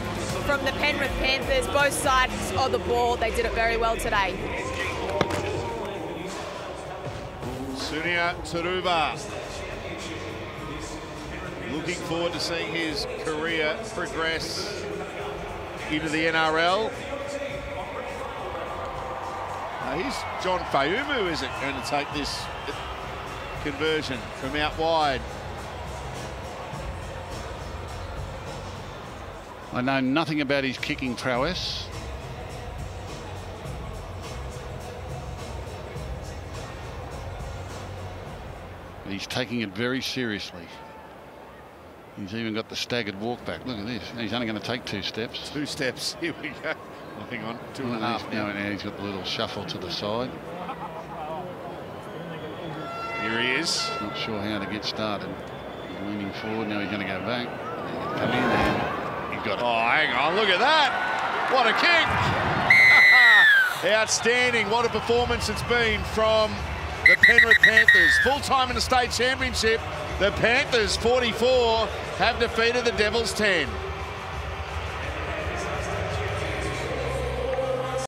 from the Penrith Panthers. Both sides of the ball, they did it very well today. Sania Taruba. Looking forward to seeing his career progress into the NRL. Here's John Faumu, is it, going to take this conversion from out wide? I know nothing about his kicking prowess. But he's taking it very seriously. He's even got the staggered walk back. Look at this. He's only going to take 2 steps. 2 steps. Here we go. Oh, hang on. 2.5 now. Now he's got the little shuffle to the side. Here he is. Not sure how to get started. He's leaning forward. Now he's going to go back. Come in and he's got it. Oh, hang on. Look at that. What a kick. Outstanding. What a performance it's been from the Penrith Panthers. Full time in the state championship. The Panthers 44 have defeated the Devils 10.